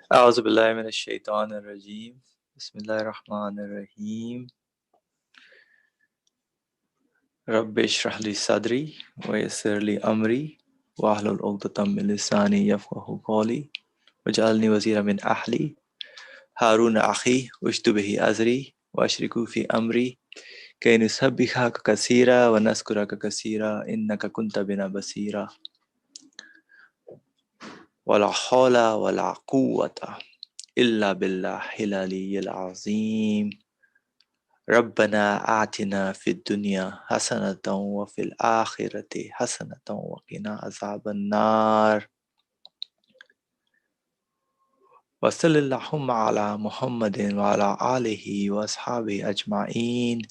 أعوذ بالله من الشيطان الرجيم بسم الله الرحمن الرحيم رب اشرح لي صدري ويسر لي أمري واحلل عقدة من لساني يفقهوا قولي واجعلني وزيرا من أهلي هارون أخي اشدد به أزري وأشركه في أمري كي نسبحك كثيرا ونذكرك كثيرا إنك كنت بنا بصيرا ولا حول ولا قوة إلا بالله العلي العظيم ربنا آتنا في الدنيا حسنة وفي الآخرة حسنة وقنا عذاب النار وصل اللهم على محمد وعلى آله وأصحابه أجمعين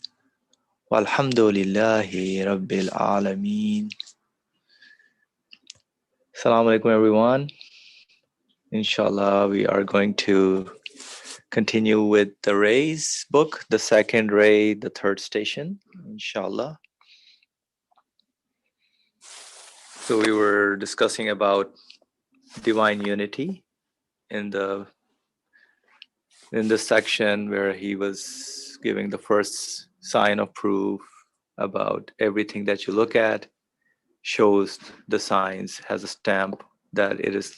والحمد لله رب العالمين. Assalamu alaikum everyone. Inshallah, we are going to continue with the rays book, the second ray, the third station, inshallah. So we were discussing about divine unity in this section where he was giving the first sign of proof about everything that you look at shows the signs, has a stamp that it is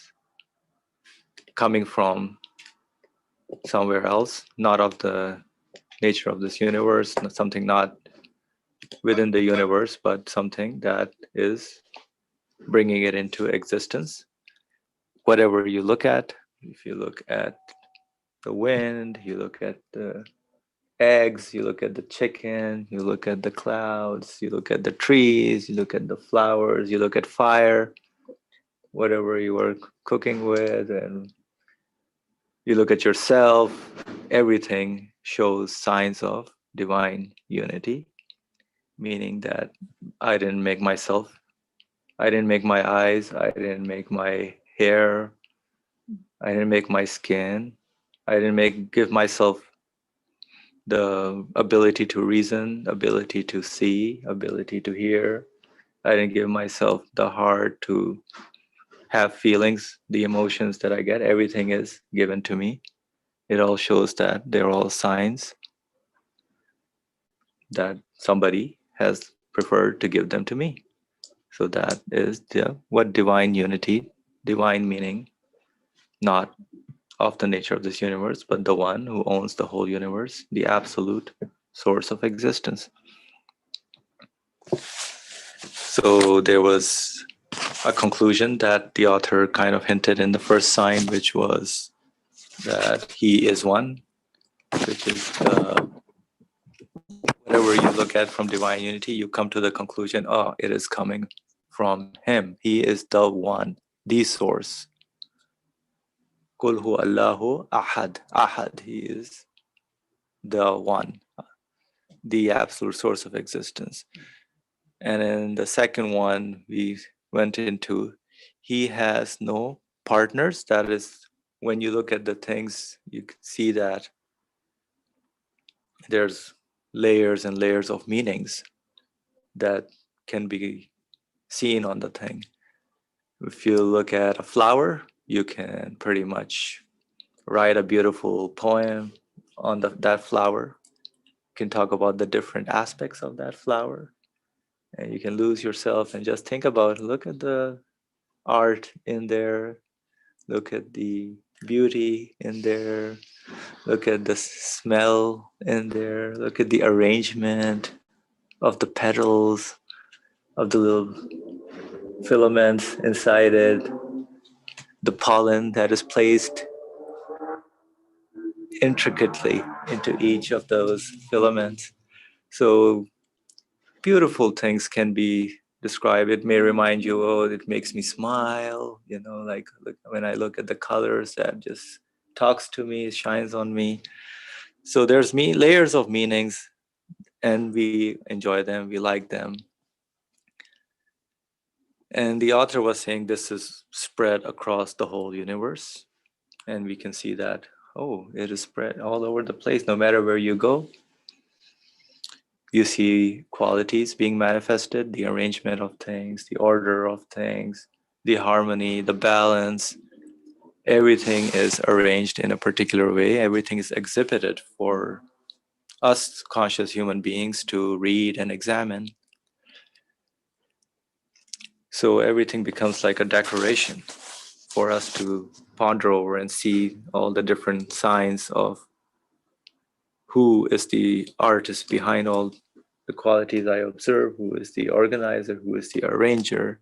coming from somewhere else, not of the nature of this universe, something not within the universe, but something that is bringing it into existence. Whatever you look at, if you look at the wind, you look at the eggs, you look at the chicken, you look at the clouds, you look at the trees, you look at the flowers, you look at fire, whatever you are cooking with, and you look at yourself, everything shows signs of divine unity, meaning that I didn't make myself, I didn't make my eyes, I didn't make my hair, I didn't make my skin, I didn't give myself the ability to reason, ability to see, ability to hear. I didn't give myself the heart to have feelings, the emotions that I get. Everything is given to me. It all shows that they're all signs that somebody has preferred to give them to me. So that is what divine unity, divine meaning, not of the nature of this universe, but the one who owns the whole universe, the absolute source of existence. So there was a conclusion that the author kind of hinted in the first sign, which was that he is one, which is whatever you look at from divine unity, you come to the conclusion, oh, it is coming from him. He is the one, the source. Qul hu Allahu ahad. Ahad, he is the one, the absolute source of existence. And in the second one, we went into he has no partners. That is, when you look at the things, you can see that there's layers and layers of meanings that can be seen on the thing. If you look at a flower, you can pretty much write a beautiful poem on that flower. You can talk about the different aspects of that flower. And you can lose yourself and just think about, look at the art in there, look at the beauty in there, look at the smell in there, look at the arrangement of the petals, of the little filaments inside it, the pollen that is placed intricately into each of those filaments. So beautiful things can be described. It may remind you, oh, it makes me smile, like look, when I look at the colors, that just talks to me, shines on me. So there's layers of meanings, and we enjoy them, we like them. And the author was saying this is spread across the whole universe, and we can see that, oh, it is spread all over the place. No matter where you go, you see qualities being manifested, the arrangement of things, the order of things, the harmony, the balance. everything is arranged in a particular way, everything is exhibited for us conscious human beings to read and examine. So everything becomes like a decoration for us to ponder over and see all the different signs of who is the artist behind all the qualities I observe, who is the organizer, who is the arranger.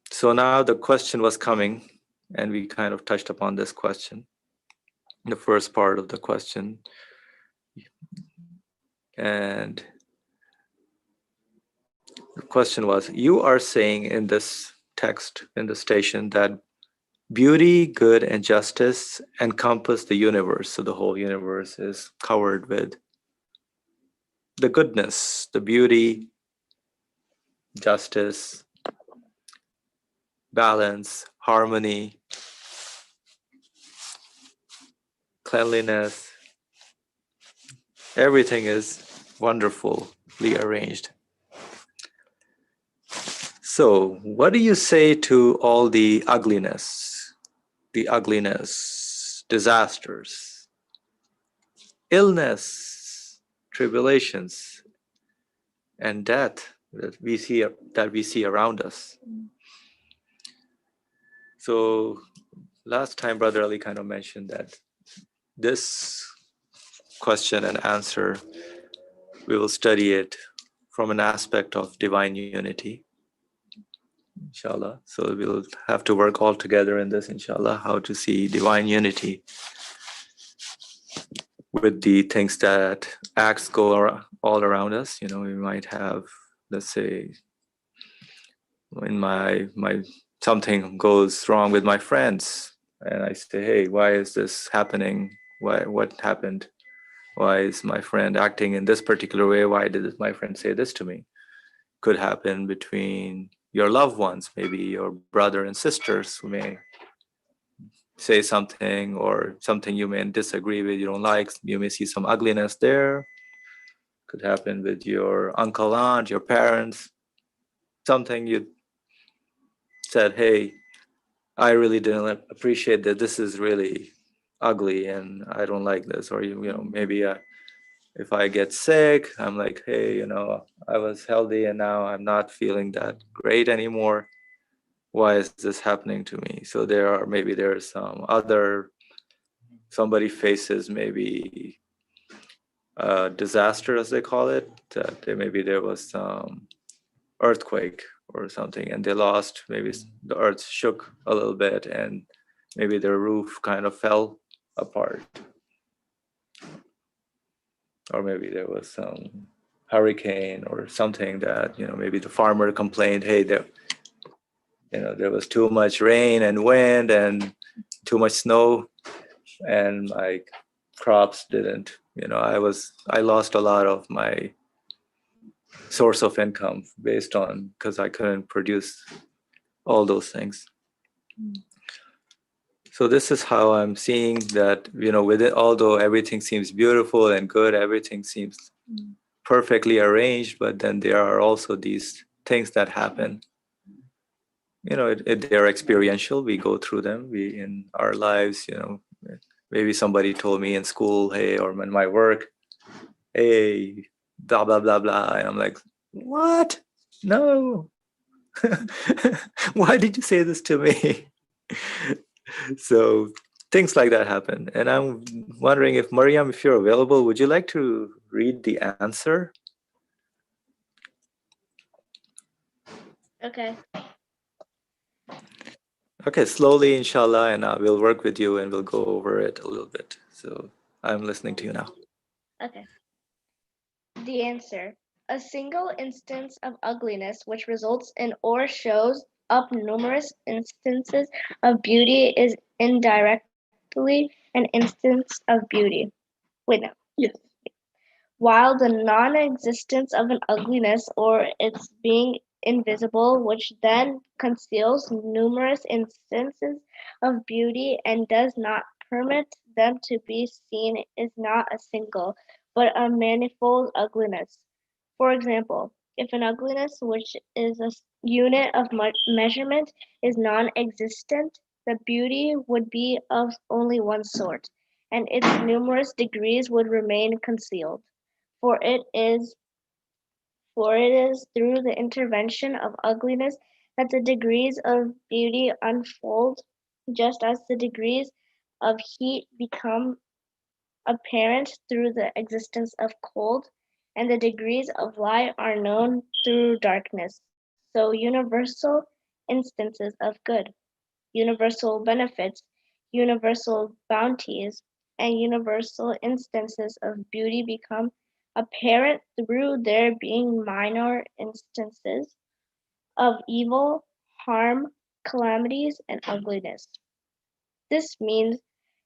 So now the question was coming, and we kind of touched upon this question, the first part of the question. And the question was, you are saying in this text, in the station, that beauty, good, and justice encompass the universe. So the whole universe is covered with the goodness, the beauty, justice, balance, harmony, cleanliness. Everything is wonderfully arranged. So, what do you say to all the ugliness, disasters, illness, tribulations, and death that we see around us? So, last time Brother Ali kind of mentioned that this question and answer, we will study it from an aspect of divine unity, inshallah. So we'll have to work all together in this, inshallah, how to see divine unity with the things that acts go all around us. You know, we might have, let's say, in my something goes wrong with my friends, and I say, hey, why is this happening? What happened? Why is my friend acting in this particular way? Why did my friend say this to me? Could happen between your loved ones, maybe your brother and sisters who may say something, or something you may disagree with, you don't like, you may see some ugliness there. Could happen with your uncle, aunt, your parents, something you said, hey, I really didn't appreciate that, this is really ugly and I don't like this. Or you know, maybe if I get sick, I'm like, hey, you know, I was healthy and now I'm not feeling that great anymore. Why is this happening to me? So there's some other, somebody faces maybe a disaster, as they call it, that maybe there was some earthquake or something and they lost, maybe the earth shook a little bit and maybe their roof kind of fell apart. Or maybe there was some hurricane or something that, you know, maybe the farmer complained, hey, there was too much rain and wind and too much snow, and my crops didn't, you know, I lost a lot of my source of income based on, because I couldn't produce all those things. So this is how I'm seeing that, you know, with it, although everything seems beautiful and good, everything seems perfectly arranged, but then there are also these things that happen. You know, they're experiential. We go through them. We in our lives, you know, maybe somebody told me in school, hey, or in my work, hey, blah blah blah blah, and I'm like, what? No. Why did you say this to me? So things like that happen, and I'm wondering if Mariam, if you're available, would you like to read the answer? Okay. Okay, slowly, inshallah, and we'll work with you and we'll go over it a little bit. So I'm listening to you now. Okay. The answer. A single instance of ugliness which results in or shows up numerous instances of beauty is indirectly an instance of beauty. Wait, no. Yes. While the non-existence of an ugliness or its being invisible, which then conceals numerous instances of beauty and does not permit them to be seen, is not a single, but a manifold ugliness. For example, If an ugliness, which is a unit of measurement, is non-existent, the beauty would be of only one sort, and its numerous degrees would remain concealed. For it is for it is through the intervention of ugliness that the degrees of beauty unfold, just as the degrees of heat become apparent through the existence of cold, and the degrees of light are known through darkness. So universal instances of good, universal benefits, universal bounties, and universal instances of beauty become apparent through their being minor instances of evil, harm, calamities, and ugliness. This means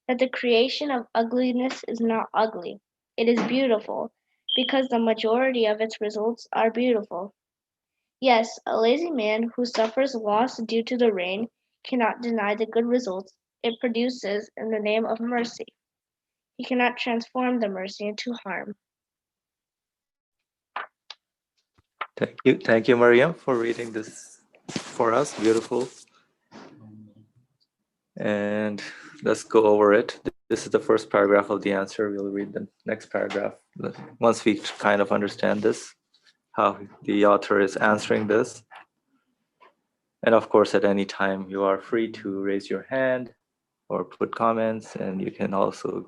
that the creation of ugliness is not ugly, it is beautiful, because the majority of its results are beautiful. Yes, a lazy man who suffers loss due to the rain cannot deny the good results it produces in the name of mercy. He cannot transform the mercy into harm. Thank you, Mariam, for reading this for us. Beautiful. And let's go over it. This is the first paragraph of the answer. We'll read the next paragraph once we kind of understand this, how the author is answering this. And of course, at any time, you are free to raise your hand or put comments, and you can also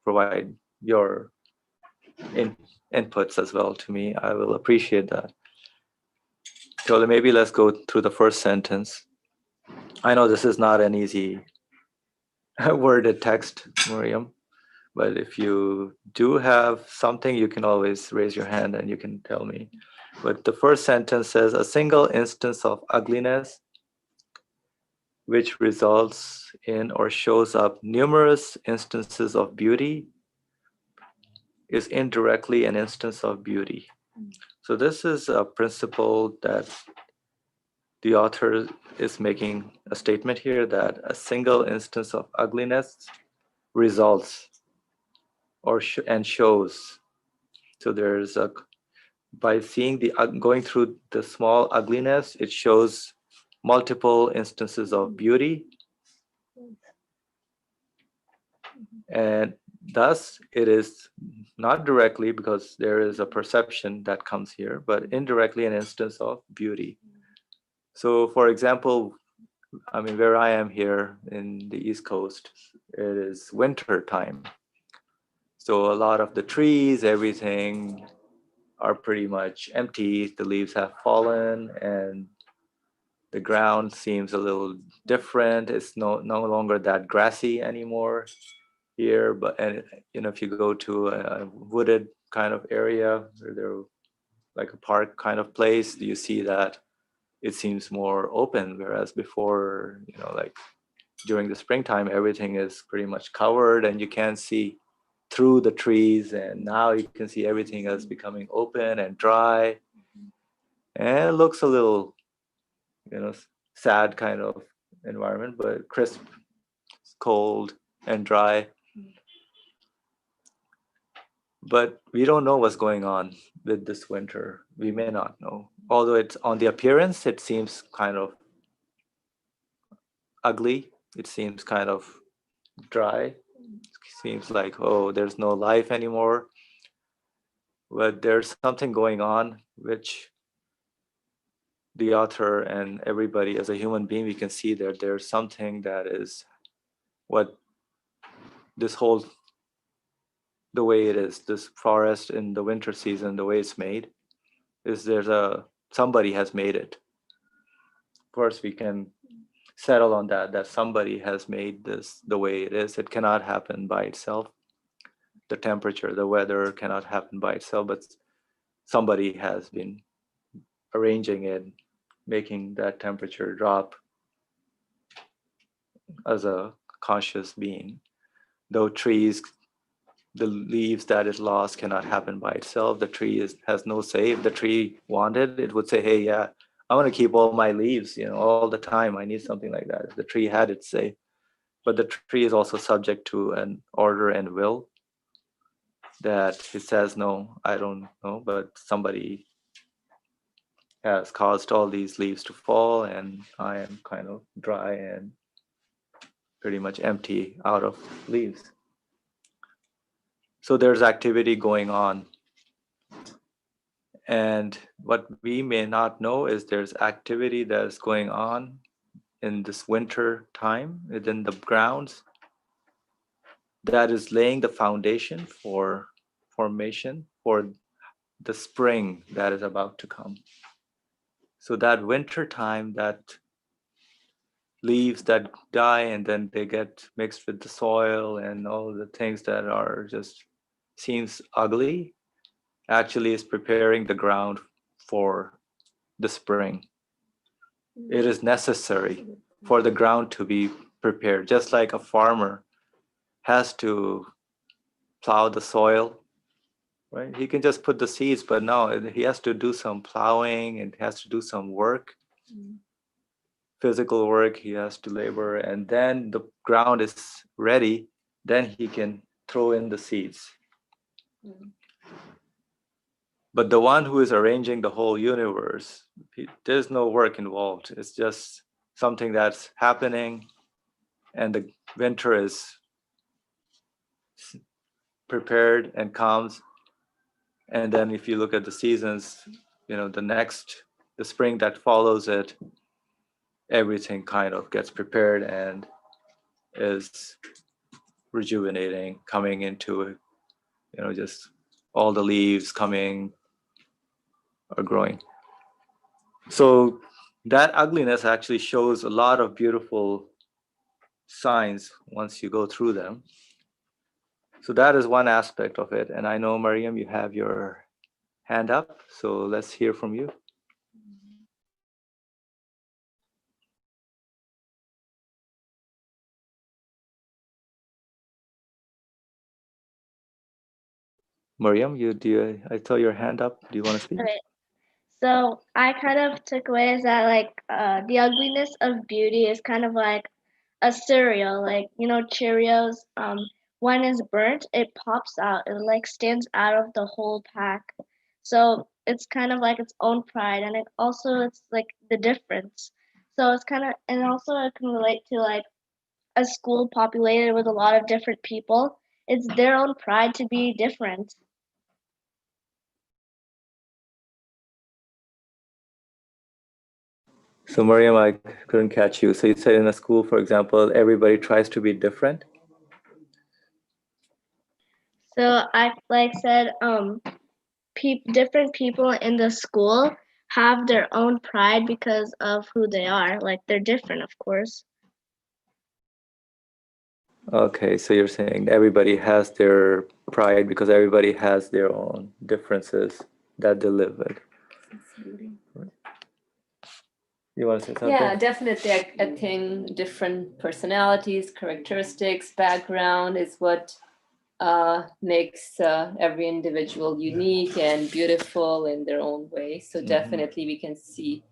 provide your inputs as well to me. I will appreciate that. So maybe let's go through the first sentence. I know this is not an easy worded text, Miriam, but if you do have something, you can always raise your hand and you can tell me. But the first sentence says, a single instance of ugliness which results in or shows up numerous instances of beauty is indirectly an instance of beauty. So this is a principle that the author is making a statement here that a single instance of ugliness results and shows. So there's a by seeing going through the small ugliness, it shows multiple instances of beauty, and thus it is not directly, because there is a perception that comes here, but indirectly an instance of beauty. So for example, I mean, where I am here in the East Coast, it is winter time. So a lot of the trees, everything are pretty much empty. The leaves have fallen and the ground seems a little different. It's no longer that grassy anymore here. But and if you go to a wooded kind of area where there like a park kind of place, you see that it seems more open. Whereas before, like during the springtime, everything is pretty much covered and you can't see through the trees. And now you can see everything is becoming open and dry. And it looks a little, sad kind of environment, but crisp, cold, and dry. But we don't know what's going on with this winter. We may not know. Although it's on the appearance, it seems kind of ugly. It seems kind of dry. Seems like, oh, there's no life anymore. But there's something going on, which the author and everybody as a human being, we can see that there's something that is what this whole, the way it is, this forest in the winter season, the way it's made, is somebody has made it. First, we can settle on that somebody has made this the way it is. It cannot happen by itself. The temperature, the weather cannot happen by itself, but somebody has been arranging it, making that temperature drop as a conscious being. Though trees, the leaves that is lost cannot happen by itself. The tree has no say. If the tree wanted, it would say, hey, yeah, I want to keep all my leaves, all the time. I need something like that. If the tree had its say. But the tree is also subject to an order and will that it says, no, I don't know, but somebody has caused all these leaves to fall, and I am kind of dry and pretty much empty out of leaves. So there's activity going on. And what we may not know is there's activity that's going on in this winter time within the grounds that is laying the foundation for formation for the spring that is about to come. So that winter time, that leaves that die and then they get mixed with the soil and all the things that are just seems ugly, actually is preparing the ground for the spring. It is necessary for the ground to be prepared, just like a farmer has to plow the soil, right? He can just put the seeds, but no, he has to do some plowing and has to do some work, physical work. He has to labor, and then the ground is ready. Then he can throw in the seeds. But the one who is arranging the whole universe, there's no work involved. It's just something that's happening, and the winter is prepared and comes. And then if you look at the seasons, the spring that follows it, everything kind of gets prepared and is rejuvenating, coming into, just all the leaves coming or growing. So that ugliness actually shows a lot of beautiful signs once you go through them. So that is one aspect of it. And I know, Mariam, you have your hand up, so let's hear from you. Mariam, I saw your hand up. Do you want to speak? Okay. So I kind of took away is that like the ugliness of beauty is kind of like a cereal, like Cheerios. When it's burnt, it pops out. It like stands out of the whole pack. So it's kind of like its own pride, and it's like the difference. So it's kind of, and also it can relate to like a school populated with a lot of different people. It's their own pride to be different. So, Mariam, I couldn't catch you. So you said in a school, for example, everybody tries to be different. So I like said, different people in the school have their own pride because of who they are. Like they're different, of course. Okay, so you're saying everybody has their pride because everybody has their own differences that they live with. You want to say something? Yeah, definitely. I think different personalities, characteristics, background is what makes every individual unique and beautiful in their own way. So definitely we can see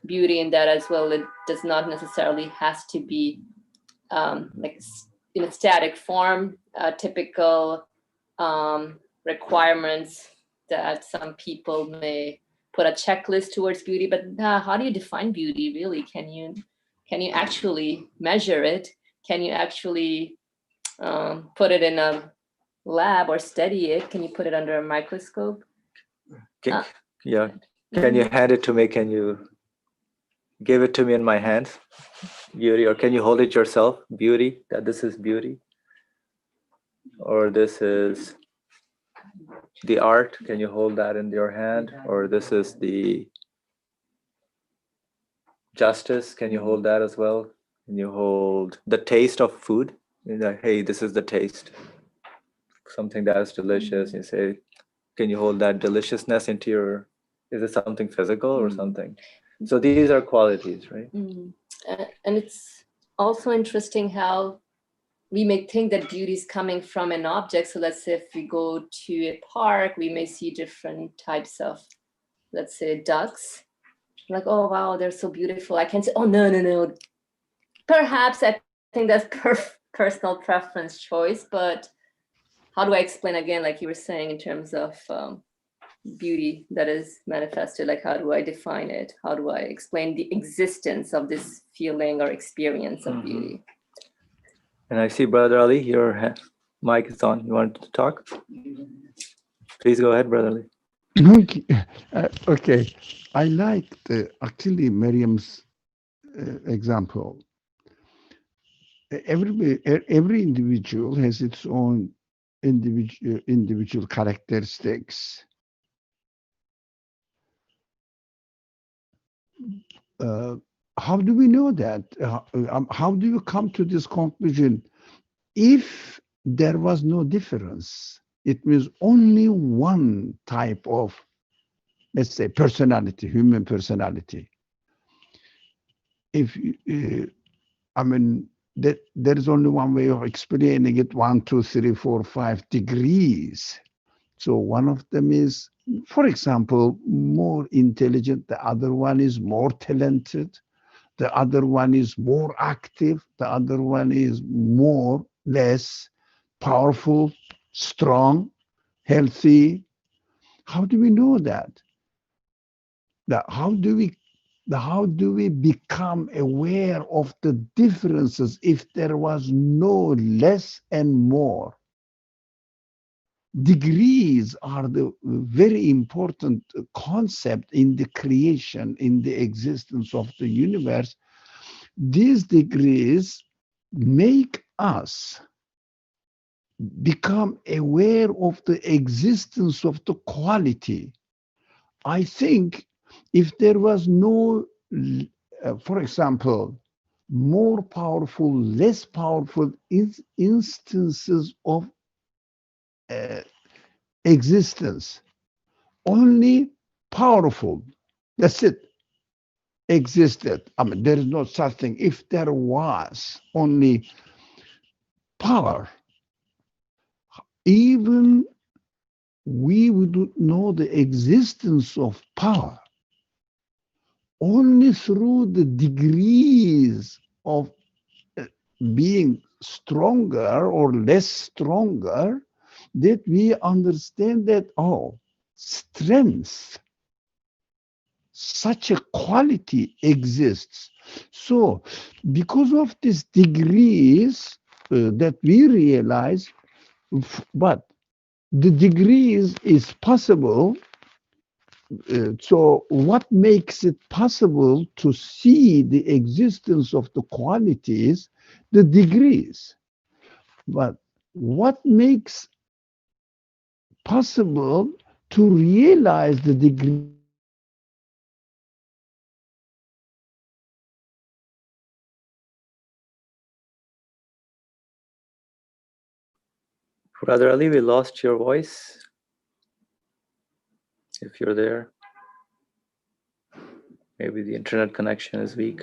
beauty in that as well. It does not necessarily has to be like in a static form, typical requirements that some people may put a checklist towards beauty, but how do you define beauty really? Can you actually measure it? Can you actually put it in a lab or study it? Can you put it under a microscope? Yeah. Can you hand it to me? Can you give it to me in my hands? Beauty, or can you hold it yourself? Beauty, that this is beauty, or this is the art. Can you hold that in your hand? Or this is the justice. Can you hold that as well? Can you hold the taste of food? Hey, this is the taste. Something that is delicious. You say, can you hold that deliciousness into your? Is it something physical or something? So these are qualities, right? And it's also interesting how we may think that beauty is coming from an object. So let's say if we go to a park, we may see different types of, let's say, ducks. Like, oh, wow, they're so beautiful. I can say, oh, no. Perhaps I think that's personal preference choice, but how do I explain again, like you were saying, in terms of beauty that is manifested? Like, how do I define it? How do I explain the existence of this feeling or experience of beauty? And I see, Brother Ali, your mic is on. You want to talk? Please go ahead, Brother Ali. Okay, okay. I liked actually Miriam's example. Every individual has its own individual characteristics. How do we know that? How do you come to this conclusion? If there was no difference, it means only one type of, let's say, personality, human personality. If I mean, that there is only one way of explaining it: 1, 2, 3, 4, 5 degrees. So one of them is, for example, more intelligent. The other one is more talented. The other one is more active. The other one is less powerful, strong, healthy. How do we know that? How do we become aware of the differences if there was no less and more? Degrees are the very important concept in the creation, in the existence of the universe. These degrees make us become aware of the existence of the quality. I think if there was no, for example, more powerful, less powerful instances of existence, only powerful, that's it, existed. I mean, there is no such thing. If there was only power, even we would know the existence of power only through the degrees of being stronger or less stronger, that we understand that, oh, strength, such a quality exists. So because of these degrees that we realize, but the degrees is possible. So what makes it possible to see the existence of the qualities? The degrees. But what makes possible to realize the degree? Brother Ali, we lost your voice. If you're there, maybe the internet connection is weak.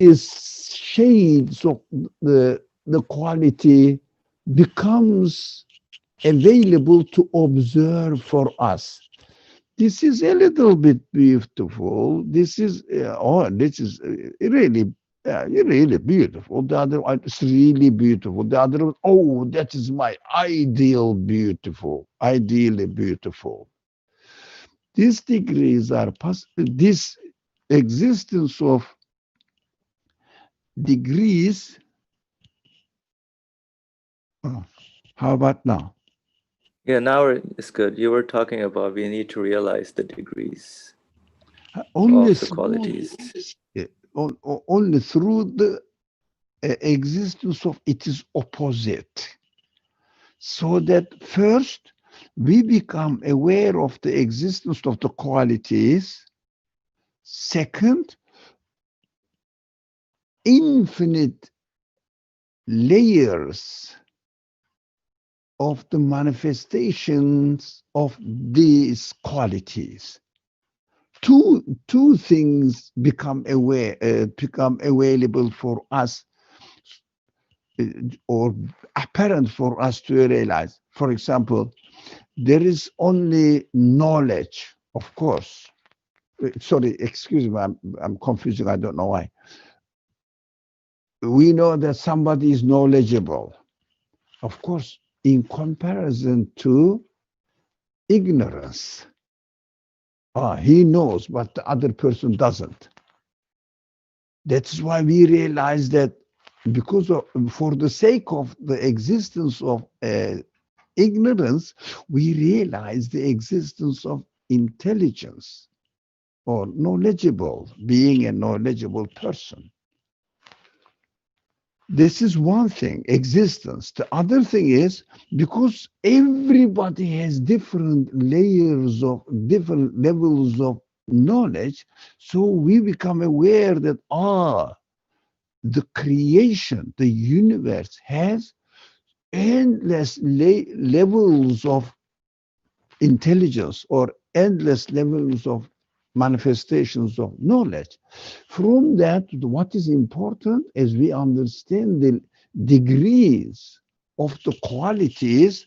Is shades of the quality becomes available to observe for us. This is a little bit beautiful. This is this is really really beautiful. The other one is really beautiful. The other one, oh, that is my ideal beautiful, ideally beautiful. These degrees are this existence of degrees. How about now? Yeah, now it's good. You were talking about we need to realize the degrees Only of the through qualities. only through the existence of its opposite. So that first we become aware of the existence of the qualities. Second, infinite layers of the manifestations of these qualities. Two things become available for us, or apparent for us to realize. For example, there is only knowledge, of course. Sorry, excuse me, I'm confusing, I don't know why. We know that somebody is knowledgeable. Of course, in comparison to ignorance. He knows, but the other person doesn't. That's why we realize that because of, for the sake of the existence of ignorance, we realize the existence of intelligence or knowledgeable, being a knowledgeable person. This is one thing, existence. The other thing is because everybody has different layers of different levels of knowledge, so we become aware that the creation, the universe has endless levels of intelligence or endless levels of manifestations of knowledge. From that, what is important is we understand the degrees of the qualities.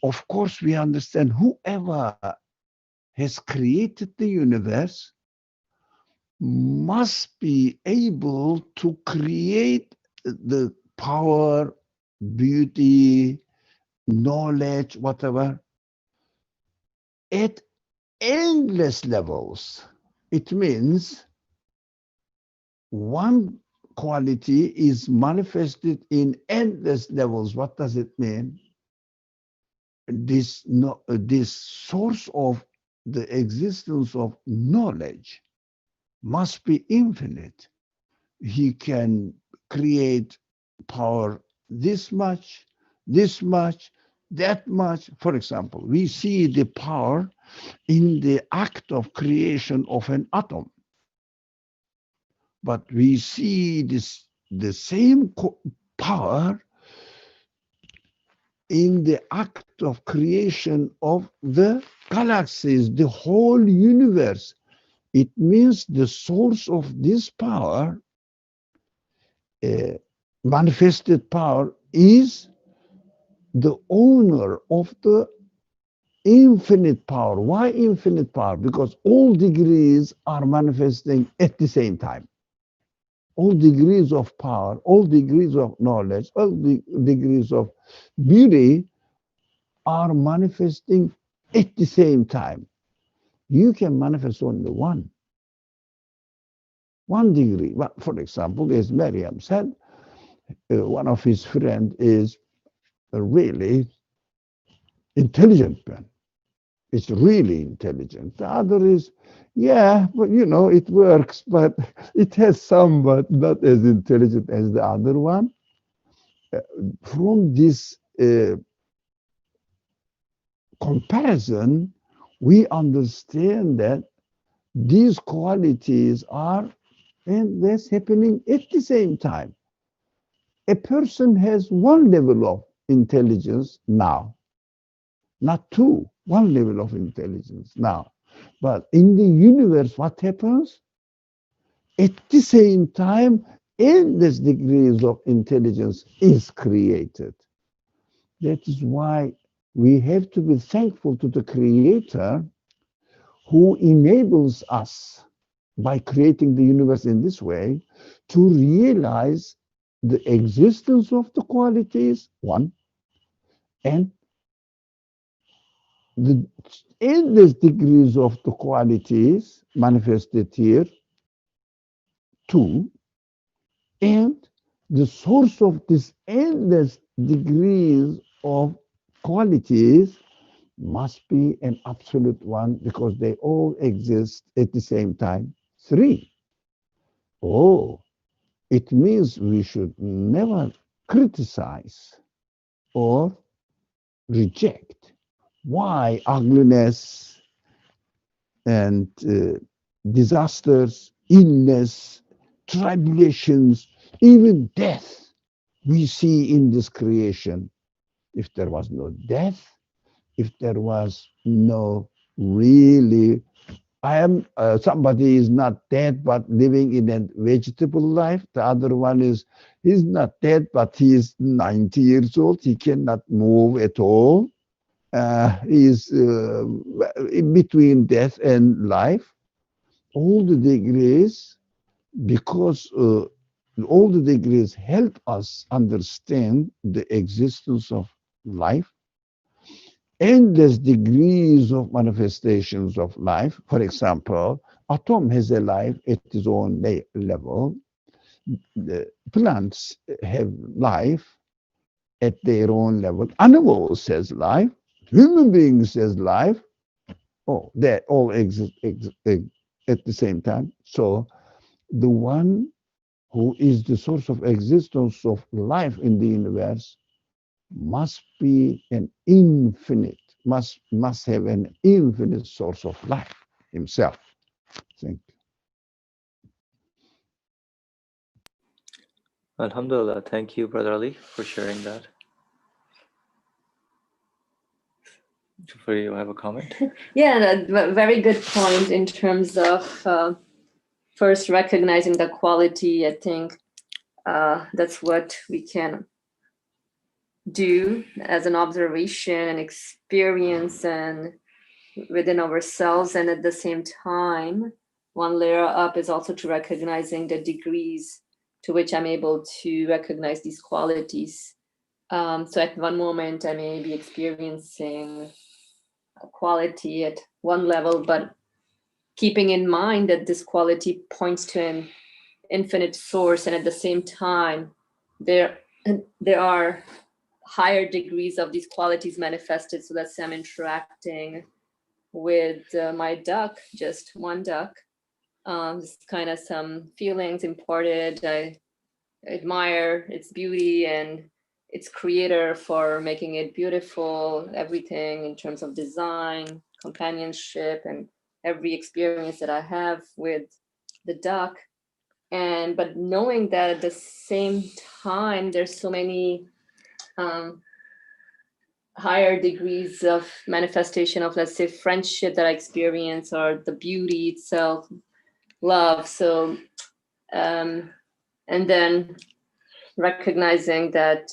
Of course, we understand whoever has created the universe must be able to create the power, beauty, knowledge, whatever, at endless levels. It means one quality is manifested in endless levels. What does it mean? This source of the existence of knowledge must be infinite. He can create power this much, that much. For example, we see the power in the act of creation of an atom. But we see the same power in the act of creation of the galaxies, the whole universe. It means the source of this power, manifested power, is the owner of the infinite power. Why infinite power? Because all degrees are manifesting at the same time. All degrees of power, all degrees of knowledge, all the degrees of beauty are manifesting at the same time. You can manifest only one degree. For example, as Miriam said, one of his friends is a really intelligent man. It's really intelligent. The other is, yeah, but it works, but it has some, but not as intelligent as the other one. From this comparison, we understand that these qualities are, and that's happening at the same time. A person has one level of intelligence now, not two, one level of intelligence now. But in the universe, what happens? At the same time, endless degrees of intelligence is created. That is why we have to be thankful to the Creator who enables us by creating the universe in this way to realize the existence of the qualities, one, and the endless degrees of the qualities manifested here, two, and the source of this endless degrees of qualities must be an absolute one because they all exist at the same time. Three, oh, it means we should never criticize or reject. Why ugliness and disasters, illness, tribulations, even death we see in this creation? If there was no death, if there was no really, somebody is not dead but living in a vegetable life. The other one is, he's not dead but he is 90 years old. He cannot move at all. He is in between death and life. All the degrees, because all the degrees help us understand the existence of life, endless degrees of manifestations of life. For example, atom has a life at its own level. The plants have life at their own level. Animals has life. Human beings has life. Oh, they all exist at the same time. So the one who is the source of existence of life in the universe must be an infinite, must have an infinite source of life himself. Thank you. Alhamdulillah. Thank you, Brother Ali, for sharing that. For you, have a comment? Yeah, very good point in terms of first recognizing the quality. I think that's what we can do as an observation and experience and within ourselves. And at the same time, one layer up is also to recognizing the degrees to which I'm able to recognize these qualities. So at one moment, I may be experiencing a quality at one level, but keeping in mind that this quality points to an infinite source, and at the same time, there are higher degrees of these qualities manifested. So let's say I'm interacting with my duck, just one duck. Just kind of some feelings imported. I admire its beauty and its creator for making it beautiful, everything in terms of design, companionship, and every experience that I have with the duck. And but knowing that at the same time there's so many higher degrees of manifestation of, let's say, friendship that I experience, or the beauty itself, love. So and then recognizing that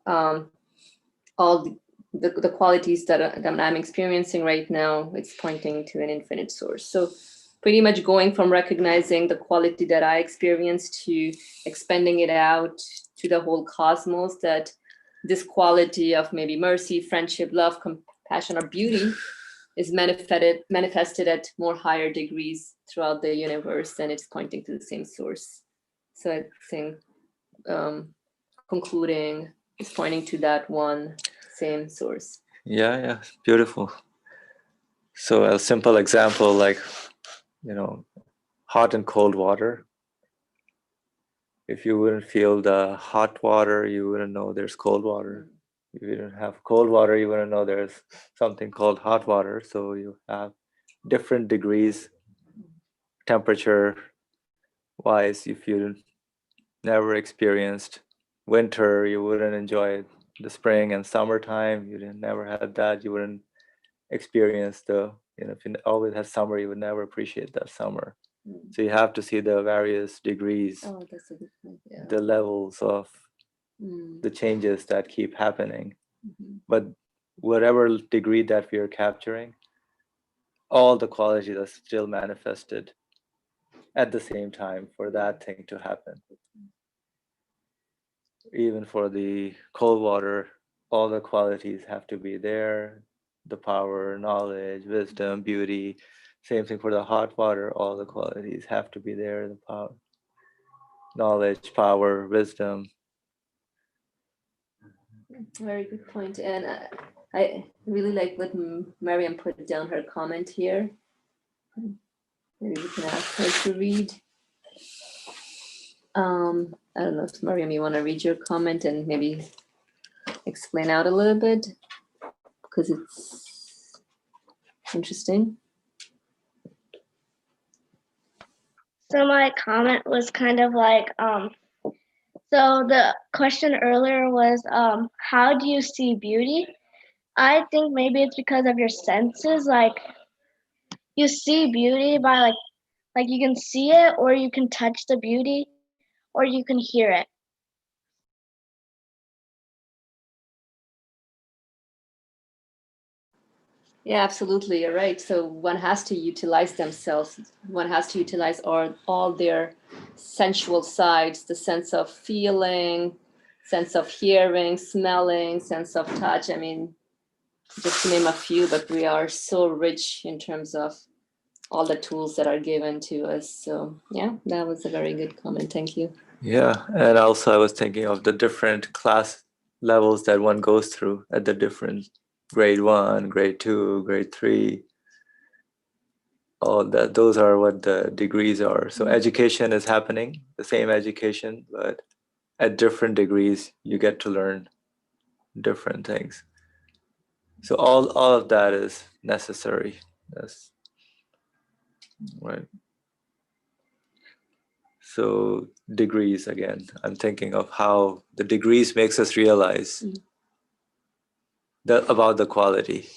all the qualities that I'm experiencing right now, it's pointing to an infinite source. So pretty much going from recognizing the quality that I experience to expanding it out to the whole cosmos, that this quality of maybe mercy, friendship, love, compassion, or beauty is manifested at more higher degrees throughout the universe, and it's pointing to the same source. So I think concluding is pointing to that one same source. Yeah, beautiful. So a simple example, like, hot and cold water. If you wouldn't feel the hot water, you wouldn't know there's cold water. If you didn't have cold water, you wouldn't know there's something called hot water. So you have different degrees, temperature wise. If you never experienced winter, you wouldn't enjoy the spring and summertime. You never had that, you wouldn't experience if you always had summer, you would never appreciate that summer. So you have to see the various degrees, That's a good point. Yeah. the levels of the changes that keep happening. But whatever degree that we are capturing, all the qualities are still manifested at the same time for that thing to happen. Even for the cold water, all the qualities have to be there. The power, knowledge, wisdom, beauty. Same thing for the hot water, all the qualities have to be there. The power, knowledge, power, wisdom. Very good point. And I really like what Mariam put down her comment here. Maybe we can ask her to read. I don't know if Mariam, you want to read your comment and maybe explain out a little bit, because it's interesting. So my comment was kind of like, so the question earlier was, how do you see beauty? I think maybe it's because of your senses. Like, you see beauty by like you can see it, or you can touch the beauty, or you can hear it. Yeah, absolutely. You're right. So one has to utilize themselves. One has to utilize all their sensual sides, the sense of feeling, sense of hearing, smelling, sense of touch. I mean, just to name a few, but we are so rich in terms of all the tools that are given to us. So yeah, that was a very good comment. Thank you. Yeah, and also I was thinking of the different class levels that one goes through at the different grade 1, grade 2, grade 3. All that, those are what the degrees are. So education is happening, the same education, but at different degrees, you get to learn different things. So all of that is necessary. That's right. So degrees again, I'm thinking of how the degrees makes us realize about the quality.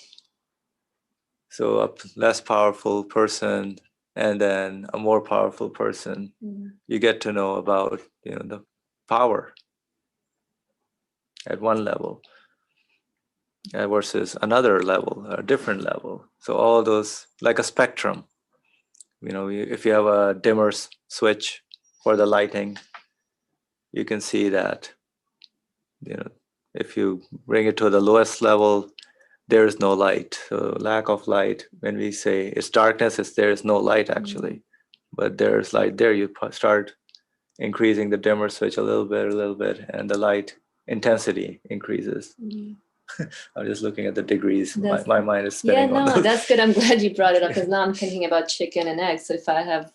So a less powerful person and then a more powerful person, you get to know about, the power at one level versus another level, a different level. So all those, like a spectrum, if you have a dimmer switch for the lighting, you can see that, if you bring it to the lowest level, there is no light. So lack of light, when we say it's darkness, there is no light actually, but there's light there. You start increasing the dimmer switch a little bit, and the light intensity increases. I'm just looking at the degrees. My mind is spinning on those. That's good. I'm glad you brought it up because now I'm thinking about chicken and eggs. So if I have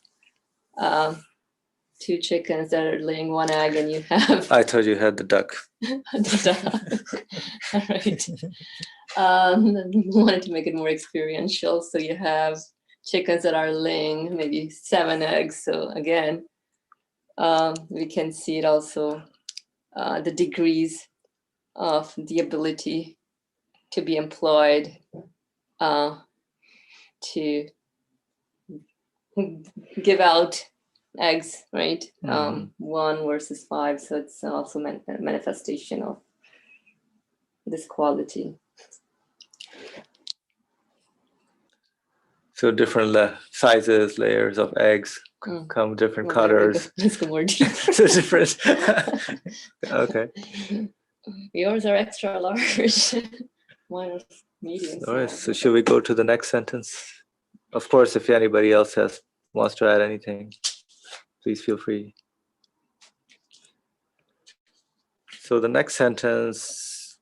2 chickens that are laying 1 egg and you have... I thought you had the duck. All right. Wanted to make it more experiential. So you have chickens that are laying maybe 7 eggs. So again, we can see it also, the degrees of the ability to be employed to give out eggs, right? 1 versus 5. So it's also a manifestation of this quality. So different sizes, layers of eggs come different colors. Let's go more deep. So different. Okay. Yours are extra large. Mine are medium. All right. So should we go to the next sentence? Of course, if anybody else wants to add anything, please feel free. So the next sentence,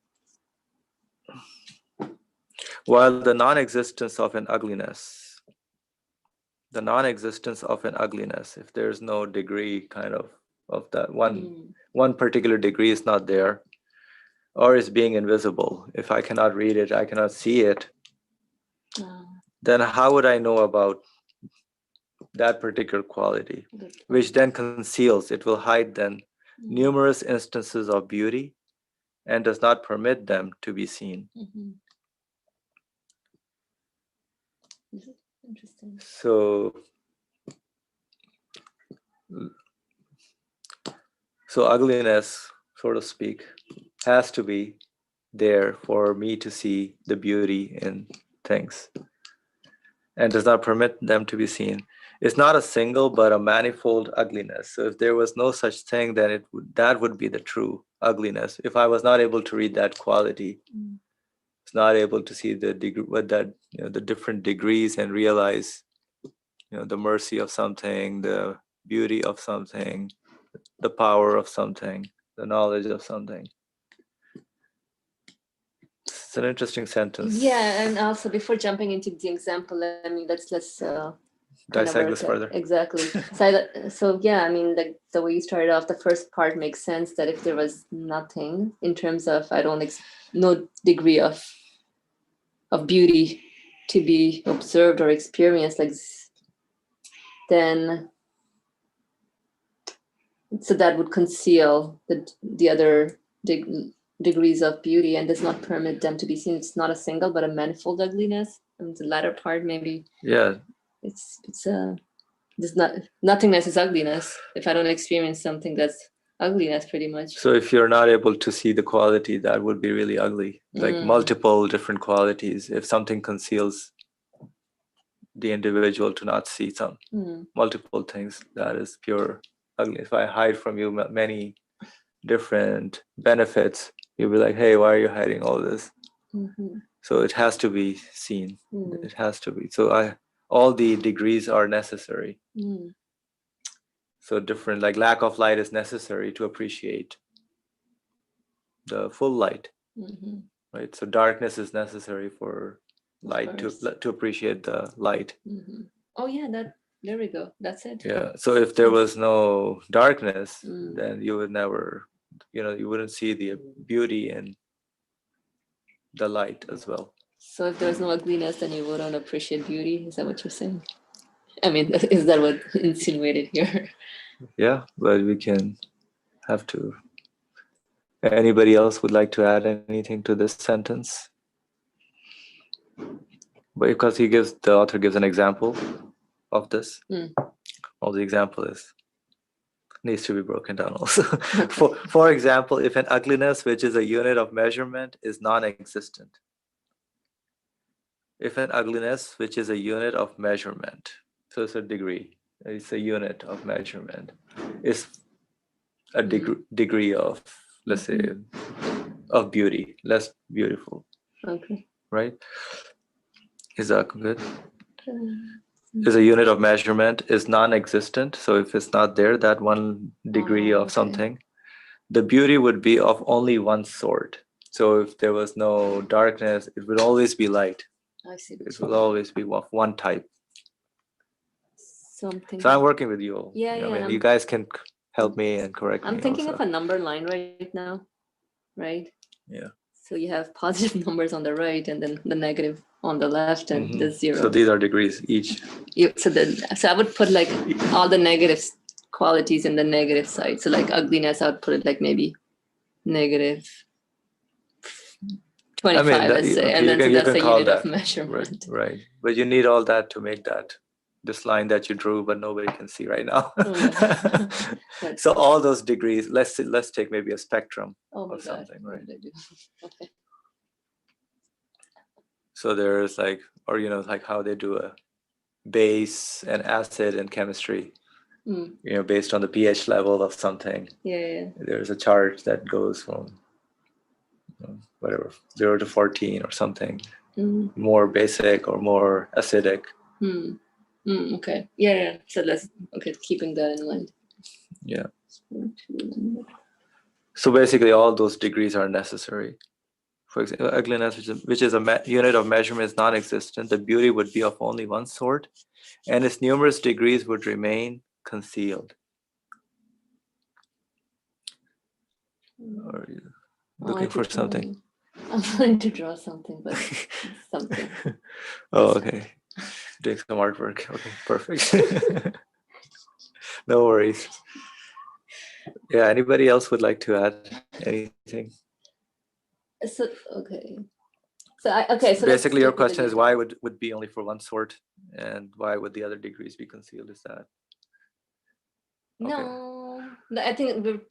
while the non-existence of an ugliness, if there's no degree kind of that one particular degree is not there, or is being invisible. If I cannot read it, I cannot see it, then how would I know about that particular quality, which then conceals, it will hide then numerous instances of beauty and does not permit them to be seen. Interesting. So ugliness, so to speak, has to be there for me to see the beauty in things and does not permit them to be seen. It's not a single but a manifold ugliness. So if there was no such thing, then that would be the true ugliness. If I was not able to read that quality, it's not able to see the degree, the different degrees and realize, the mercy of something, the beauty of something, the power of something, the knowledge of something. It's an interesting sentence. Yeah, and also before jumping into the example, let's dissect this further. Exactly. So yeah, I mean, the way you started off, the first part makes sense, that if there was nothing in terms of no degree of beauty to be observed or experienced, then so that would conceal the other degrees of beauty and does not permit them to be seen. It's not a single but a manifold ugliness. And the latter part, maybe. Yeah. Nothingness is ugliness. If I don't experience something, that's ugliness, pretty much. So if you're not able to see the quality, that would be really ugly. Like multiple different qualities. If something conceals the individual to not see some multiple things, that is pure ugly. If I hide from you many different benefits, you'll be like, hey, why are you hiding all this? Mm-hmm. So it has to be seen. Mm. It has to be. So all the degrees are necessary. Mm. So different, like lack of light is necessary to appreciate the full light, Mm-hmm. right? So darkness is necessary for Of light course. to appreciate the light. Mm-hmm. Oh yeah, there we go. That's it. Yeah. So if there was no darkness, Mm. then you would never, you wouldn't see the beauty in the light as well. So if there's no ugliness, then you wouldn't appreciate beauty. Is that what you're saying? I mean, is that what insinuated here? Yeah, but we can have to. Anybody else would like to add anything to this sentence? But because the author gives an example of this. Mm. All the example needs to be broken down also. For example, if an ugliness, which is a unit of measurement, is non-existent. If an ugliness, which is a unit of measurement, so it's a degree, it's a unit of measurement, is a degree of, let's say, of beauty, less beautiful, Okay. right? Is that good? Mm. Is a unit of measurement is non-existent. So if it's not there, that one degree of okay. something, the beauty would be of only one sort. So if there was no darkness, it would always be light. I see. It will always be of one type. Something. So I'm working with you all. Yeah, I yeah, mean, I'm- you guys can help me and correct me. I'm thinking also. of a number line right now, right? Yeah. So you have positive numbers on the right, and then the negative on the left, and the zero. So these are degrees each. So I would put like all the negative qualities in the negative side. So like ugliness, I would put it like maybe negative 25, let's say, and then so that's a unit of measurement. Right. But you need all that to make this line that you drew, but nobody can see right now. Oh, yeah. So all those degrees, let's take maybe a spectrum Oh my or God. something, right? What did I do? Okay. So there's like, or like how they do a base and acid in chemistry, based on the pH level of something. Yeah. There's a chart that goes from whatever 0 to 14 or something, more basic or more acidic. Okay. Yeah. So keeping that in mind. Yeah. So basically, all those degrees are necessary. For example, ugliness, which is a unit of measurement, is non-existent. The beauty would be of only one sort, and its numerous degrees would remain concealed. Are you looking for something? I'm trying to draw something, but something. Oh, okay. Doing some artwork. Okay, perfect. No worries. Yeah, anybody else would like to add anything? So okay. So basically your question is why would be only for one sort, and why would the other degrees be concealed? Is that? No, I think we're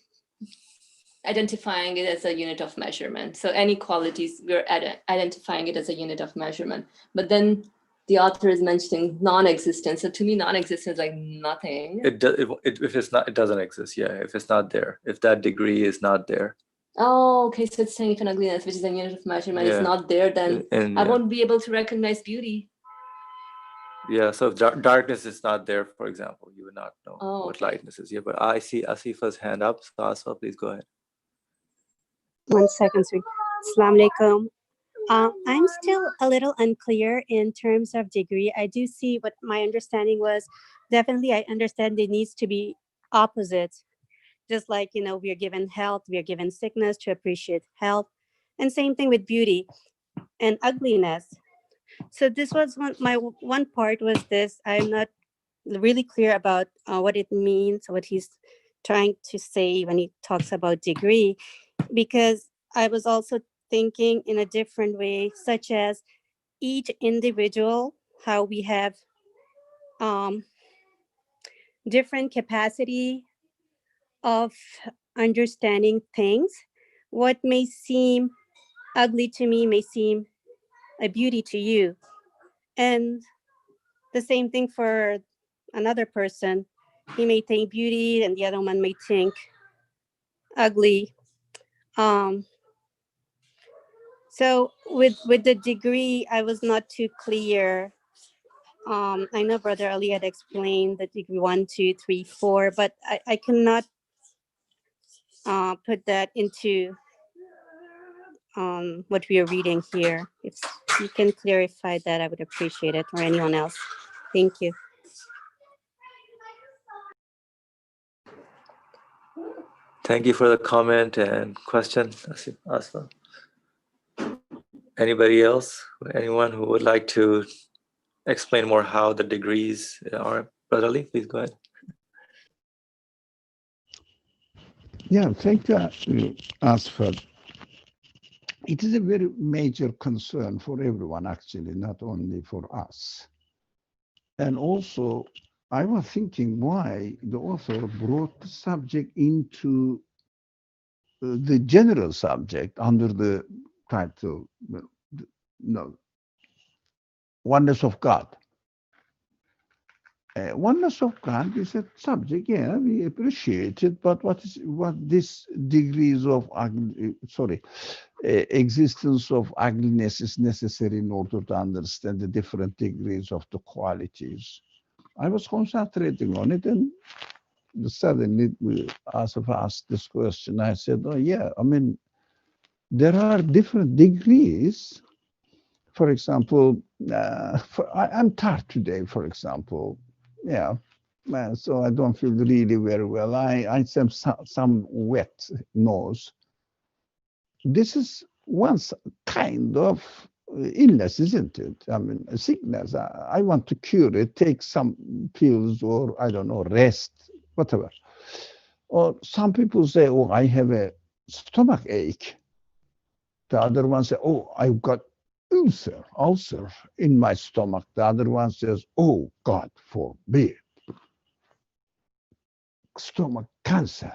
identifying it as a unit of measurement. So any qualities, we're identifying it as a unit of measurement. But then the author is mentioning non-existent. So to me, non-existent is like nothing. If it's not, it doesn't exist. Yeah, if it's not there, if that degree is not there. Oh, okay. So it's saying if an ugliness, which is a unit of measurement, is not there, then I won't be able to recognize beauty. Yeah, so if darkness is not there, for example, you would not know what lightness is. Yeah, but I see Asifa's hand up. So Asifa, please go ahead. 1 second, sir. Assalamu alaikum. I'm still a little unclear in terms of degree. I do see what my understanding was. Definitely, I understand there needs to be opposites. Just like, we are given health, we are given sickness to appreciate health. And same thing with beauty and ugliness. So this was my one part was this. I'm not really clear about what it means, what he's trying to say when he talks about degree, because I was also thinking in a different way, such as each individual, how we have different capacity of understanding things. What may seem ugly to me may seem a beauty to you. And the same thing for another person. He may think beauty and the other one may think ugly. Um, so with the degree, I was not too clear. I know Brother Ali had explained the degree 1, 2, 3, 4, but I cannot put that into what we are reading here. If you can clarify that, I would appreciate it, or anyone else. Thank you. Thank you for the comment and question, Asma. Anybody else? Anyone who would like to explain more how the degrees are? Brother Ali, please go ahead. Yeah, thank you, Asfar. It is a very major concern for everyone, actually, not only for us. And also, I was thinking why the author brought the subject into the general subject under the title, no, Oneness of God. Oneness of God is a subject, yeah, we appreciate it, but what this degrees of, existence of ugliness is necessary in order to understand the different degrees of the qualities. I was concentrating on it, and suddenly, Asif asked this question. I said, oh, yeah, I mean, there are different degrees. For example, I'm tired today, for example. Yeah, so I don't feel really very well. I have some wet nose. This is one kind of illness, isn't it? I mean, a sickness. I want to cure it, take some pills or, I don't know, rest, whatever. Or some people say, oh, I have a stomach ache. The other one say, oh, I've got ulcer in my stomach. The other one says, oh, God forbid, stomach cancer.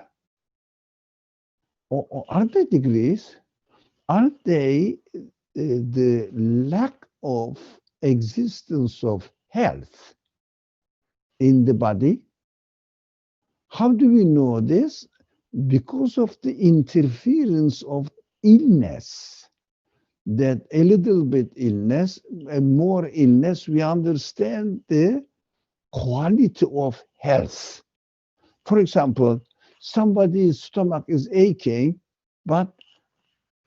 Or aren't they degrees? Aren't they the lack of existence of health in the body? How do we know this? Because of the interference of illness. That a little bit illness, more illness, we understand the quality of health. For example, somebody's stomach is aching, but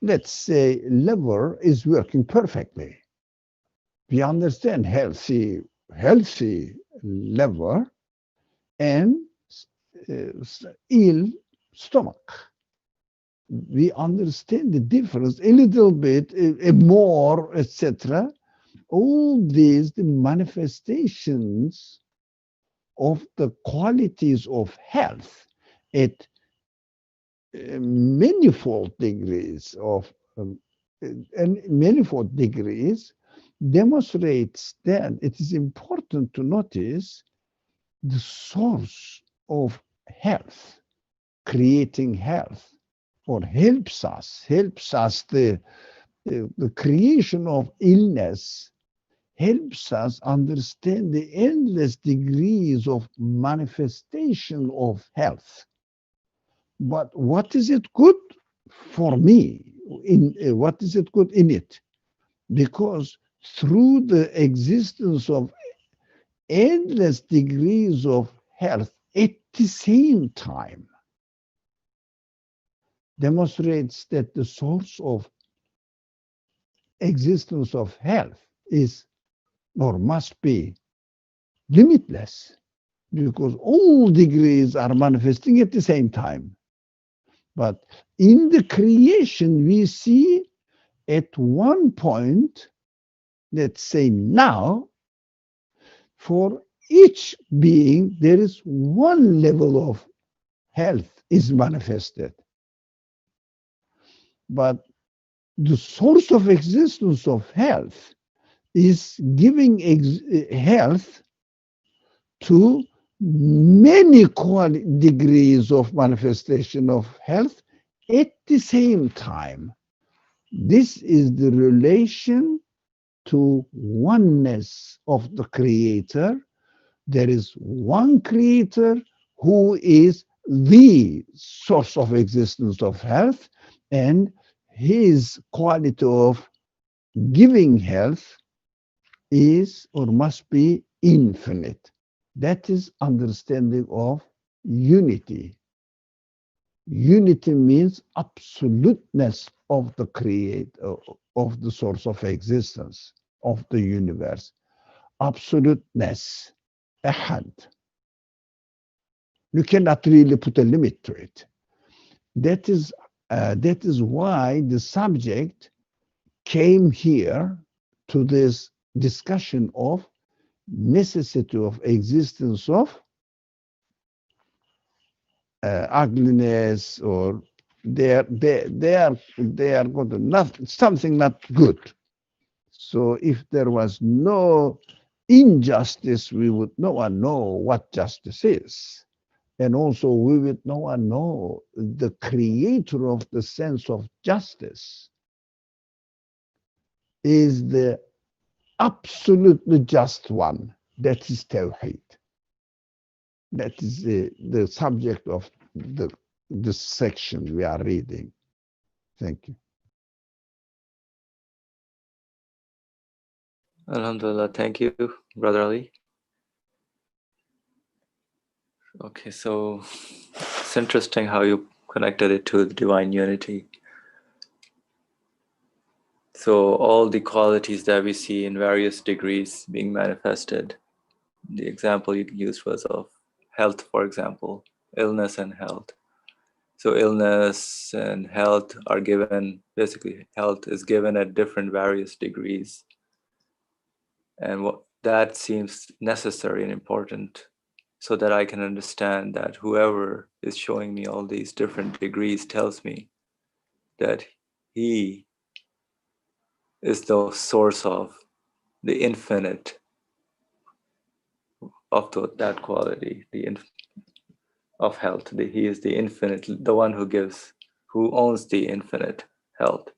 let's say liver is working perfectly. We understand healthy liver and ill stomach. We understand the difference a little bit, more, etc. All these the manifestations of the qualities of health at manifold degrees of and manifold degrees demonstrates that it is important to notice the source of health, creating health, or helps us the creation of illness helps us understand the endless degrees of manifestation of health. But what is it good for me? What is it good in it? Because through the existence of endless degrees of health at the same time demonstrates that the source of existence of health is or must be limitless, because all degrees are manifesting at the same time. But in the creation, we see at one point, let's say now, for each being, there is one level of health is manifested. But the source of existence of health is giving health to many degrees of manifestation of health at the same time. This is the relation to oneness of the Creator. There is one Creator who is the source of existence of health, and his quality of giving health is or must be infinite. That is understanding of unity. Unity means absoluteness of the create of the source of existence of the universe. Absoluteness. Ahad. You cannot really put a limit to it. That is why the subject came here to this discussion of necessity of existence of ugliness, or they are going to not something not good. So if there was no injustice, we would no one know what justice is. And also we would no one know the creator of the sense of justice is the absolutely just one. That is Tawheed. That is the subject of the section we are reading. Thank you. Alhamdulillah. Thank you, Brother Ali. Okay, so it's interesting how you connected it to the divine unity. So all the qualities that we see in various degrees being manifested, the example you used was of health, for example, illness and health. So illness and health are given, basically health is given at different various degrees. And what that seems necessary and important so that I can understand that whoever is showing me all these different degrees tells me that he is the source of the infinite of that quality, of health. He is the infinite, the one who gives, who owns the infinite health.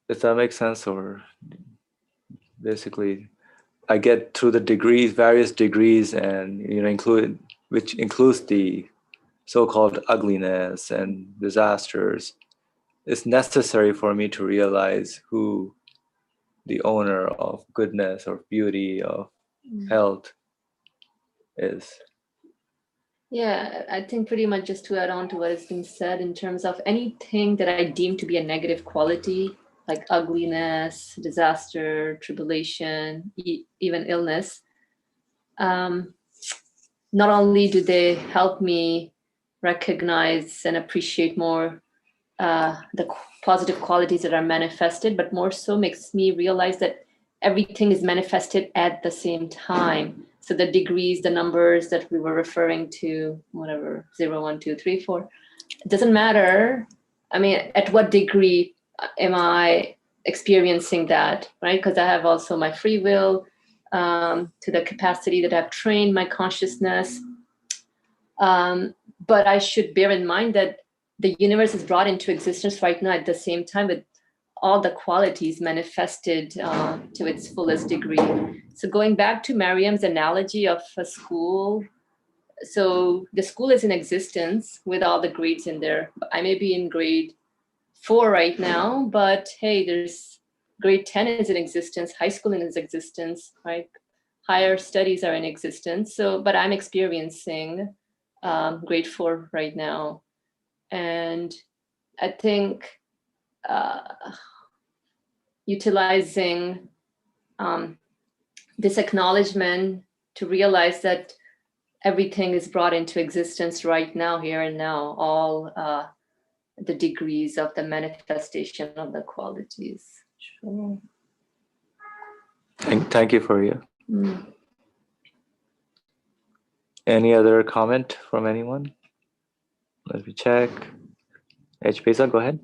Does that make sense? Or basically, I get through the degrees, various degrees, and which includes the so-called ugliness and disasters. It's necessary for me to realize who the owner of goodness or beauty of health is. Yeah, I think pretty much just to add on to what has been said in terms of anything that I deem to be a negative quality, like ugliness, disaster, tribulation, even illness, not only do they help me recognize and appreciate more the positive qualities that are manifested, but more so makes me realize that everything is manifested at the same time. So the degrees, the numbers that we were referring to, whatever, 0, 1, 2, 3, 4, it doesn't matter. I mean, at what degree am I experiencing that, right? Because I have also my free will to the capacity that I've trained my consciousness. But I should bear in mind that the universe is brought into existence right now at the same time with all the qualities manifested to its fullest degree. So going back to Mariam's analogy of a school, so the school is in existence with all the grades in there. I may be in grade 4 right now, but hey, there's grade 10 is in existence, high school is in existence, right? Higher studies are in existence. So, but I'm experiencing grade 4 right now. And I think utilizing this acknowledgement to realize that everything is brought into existence right now, here and now, all the degrees of the manifestation of the qualities. Sure. Thank you for you. Mm. Any other comment from anyone? Let me check. H. Pesa, go ahead.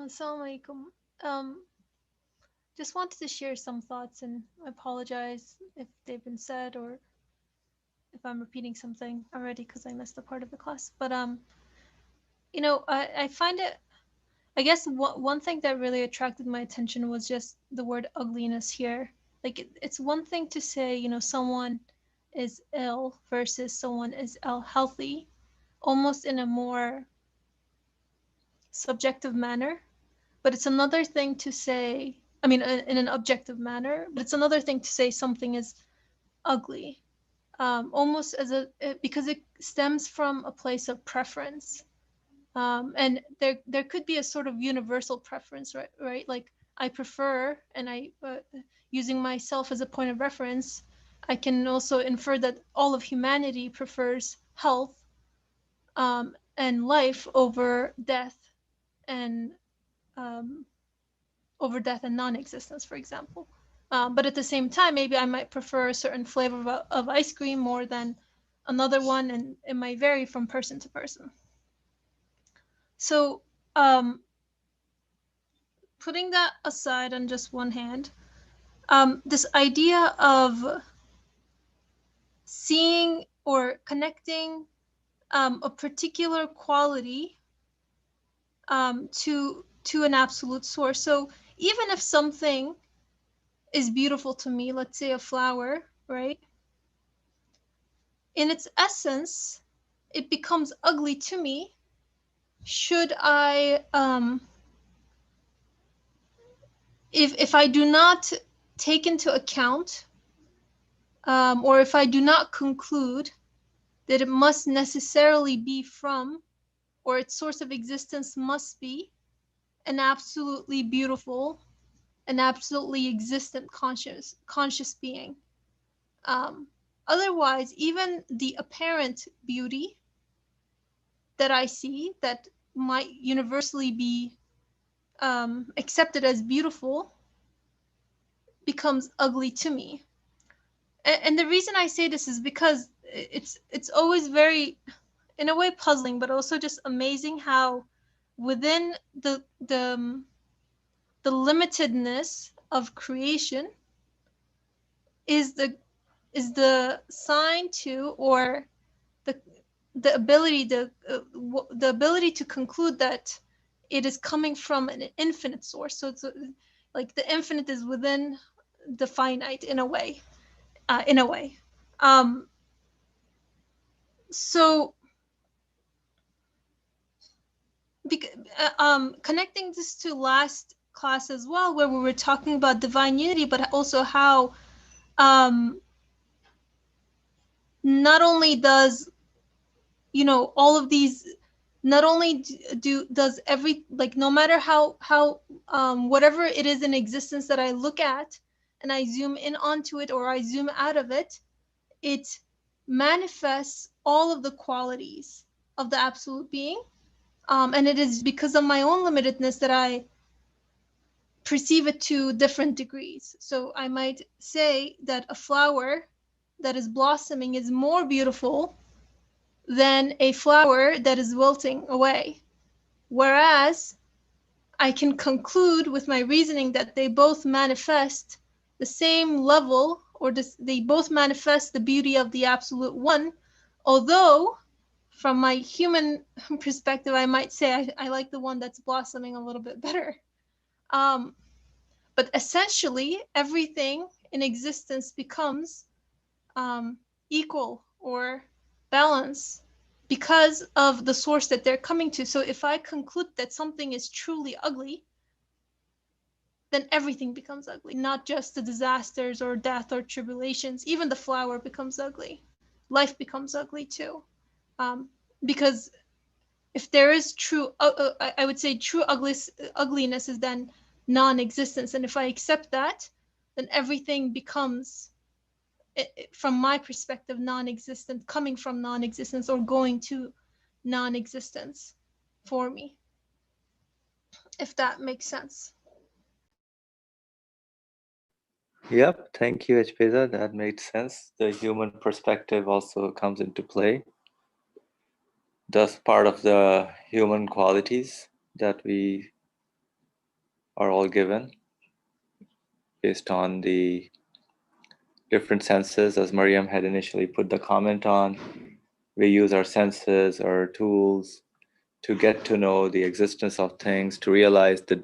Assalamu alaikum. Just wanted to share some thoughts, and I apologize if they've been said or if I'm repeating something already because I missed a part of the class. But I find it. I guess one thing that really attracted my attention was just the word ugliness here, Like it's one thing to say, you know, someone is ill versus someone is healthy, almost in a more subjective manner. But it's another thing to say, I mean, in an objective manner, but it's another thing to say something is ugly, almost as because it stems from a place of preference. And there could be a sort of universal preference, right? Like I prefer, and using myself as a point of reference, I can also infer that all of humanity prefers health and life over death and um, non-existence, for example. But at the same time, maybe I might prefer a certain flavor of ice cream more than another one, and it might vary from person to person. So um, putting that aside on just one hand, this idea of seeing or connecting a particular quality to an absolute source. So even if something is beautiful to me, let's say a flower, right? In its essence, it becomes ugly to me. Should I, if I do not take into account, or if I do not conclude that it must necessarily be from, or its source of existence must be an absolutely beautiful, an absolutely existent conscious being. Um, Otherwise, even the apparent beauty that I see that might universally be accepted as beautiful becomes ugly to me. And the reason I say this is because it's always very, in a way, puzzling, but also just amazing how within the limitedness of creation is the sign to, or the the ability the ability to conclude that it is coming from an infinite source. So it's like the infinite is within the finite in a way. In a way. Um, so connecting this to last class as well, where we were talking about divine unity, but also how um, not only does, you know, all of these, not only does every, like, no matter how whatever it is in existence that I look at and I zoom in onto it or I zoom out of it, it manifests all of the qualities of the absolute being. And it is because of my own limitedness that I perceive it to different degrees. So I might say that a flower that is blossoming is more beautiful than a flower that is wilting away. Whereas I can conclude with my reasoning that they both manifest the same level, or they both manifest the beauty of the absolute one, although from my human perspective, I might say I like the one that's blossoming a little bit better. But essentially, everything in existence becomes equal or balanced because of the source that they're coming to. So if I conclude that something is truly ugly, then everything becomes ugly, not just the disasters or death or tribulations. Even the flower becomes ugly. Life becomes ugly too. Because if there is true, I would say true ugliness is then non-existence. And if I accept that, then everything becomes, from my perspective, non-existent, coming from non-existence or going to non-existence for me, if that makes sense. Yep, thank you, Hpeza. That made sense. The human perspective also comes into play. That's part of the human qualities that we are all given based on the different senses, as Mariam had initially put the comment on. We use our senses, our tools, to get to know the existence of things, to realize the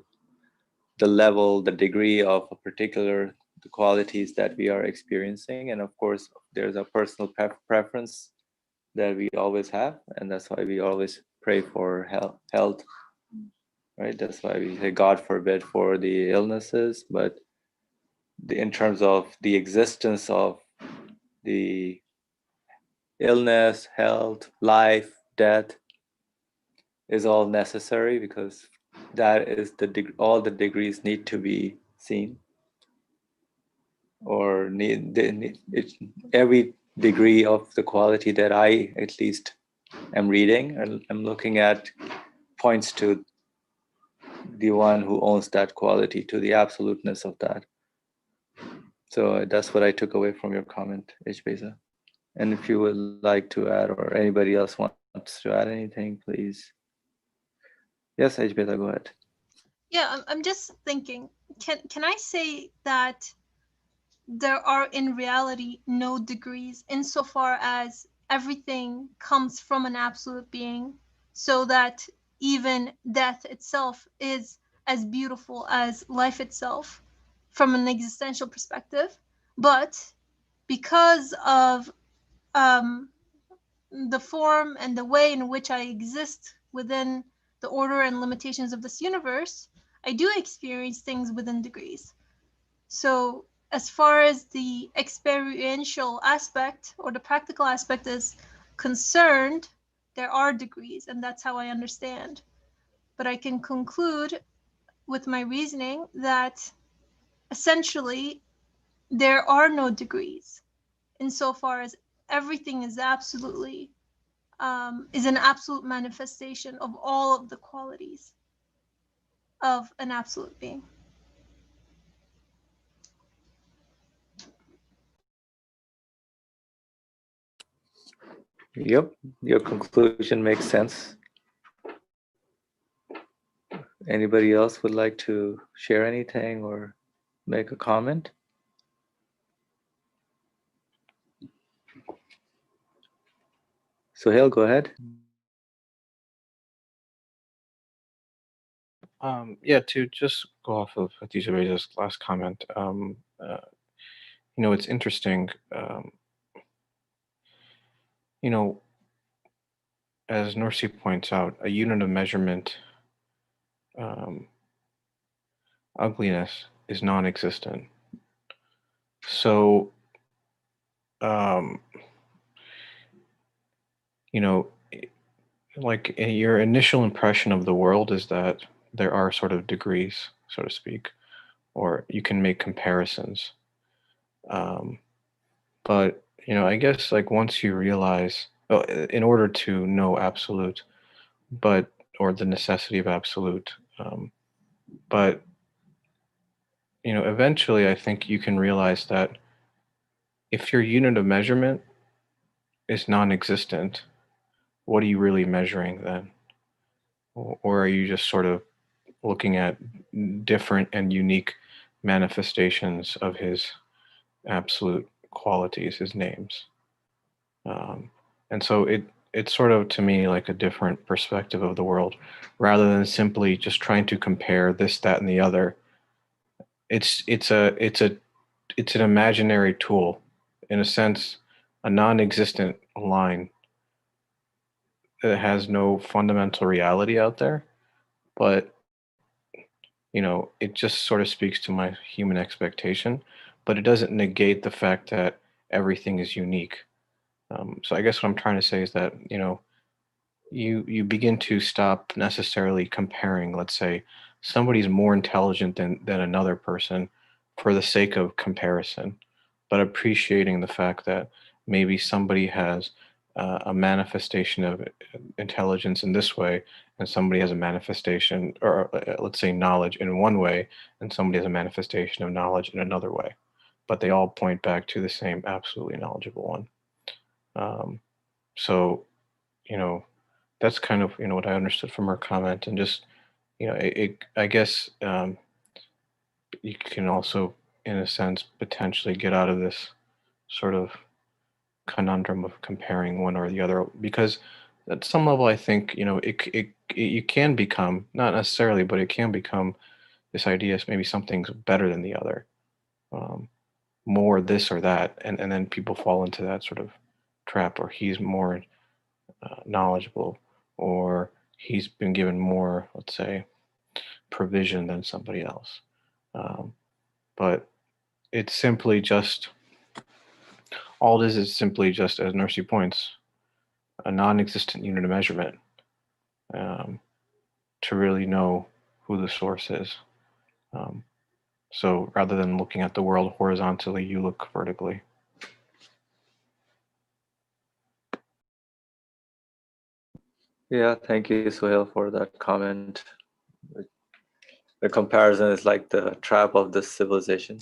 level, the degree of a particular the qualities that we are experiencing. And of course, there's a personal preference that we always have, and that's why we always pray for health, right? That's why we say God forbid for the illnesses, but in terms of the existence of the illness, health, life, death is all necessary, because that is all the degrees need to be seen, or every degree of the quality that I at least am reading and I'm looking at points to the one who owns that quality, to the absoluteness of that. So that's what I took away from your comment, Ishbeza. And if you would like to add, or anybody else wants to add anything, please. Yes, Ishbeza, go ahead. Yeah, I'm just thinking, can I say that there are in reality no degrees insofar as everything comes from an absolute being, so that even death itself is as beautiful as life itself from an existential perspective, but because of the form and the way in which I exist within the order and limitations of this universe, I do experience things within degrees. So, as far as the experiential aspect or the practical aspect is concerned, there are degrees, and that's how I understand. But I can conclude with my reasoning that essentially there are no degrees insofar as everything is absolutely is an absolute manifestation of all of the qualities of an absolute being. Yep, your conclusion makes sense. Anybody else would like to share anything or make a comment? Sohail, go ahead. Yeah, to just go off of Khadija Reza's last comment, it's interesting, you know, as Norsi points out, a unit of measurement, um, ugliness, is non-existent. So, um, you know, like your initial impression of the world is that there are sort of degrees, so to speak, or you can make comparisons. Um, but I guess like once you realize, oh, in order to know absolute, but or the necessity of absolute, but eventually I think you can realize that if your unit of measurement is non-existent, what are you really measuring then? Or are you just sort of looking at different and unique manifestations of his absolute qualities, his names? And so it's sort of, to me, like a different perspective of the world, rather than simply just trying to compare this, that, and the other. It's an imaginary tool, in a sense, a non-existent line that has no fundamental reality out there, but it just sort of speaks to my human expectation, but it doesn't negate the fact that everything is unique. So I guess what I'm trying to say is that you begin to stop necessarily comparing. Let's say somebody's more intelligent than another person for the sake of comparison, but appreciating the fact that maybe somebody has a manifestation of intelligence in this way, and somebody has a manifestation, or let's say knowledge in one way, and somebody has a manifestation of knowledge in another way, but they all point back to the same absolutely knowledgeable one. So you know that's kind of what I understood from her comment. And just I guess you can also, in a sense, potentially get out of this sort of conundrum of comparing one or the other, because at some level I think you can become, not necessarily, but it can become this idea maybe something's better than the other. more this or that, and then people fall into that sort of trap, or he's more knowledgeable, or he's been given more, let's say, provision than somebody else. But it's simply just, all this is simply just, as Nursi points, a non-existent unit of measurement to really know who the source is. So rather than looking at the world horizontally, you look vertically. Yeah, thank you, Sohail, for that comment. The comparison is like the trap of this civilization,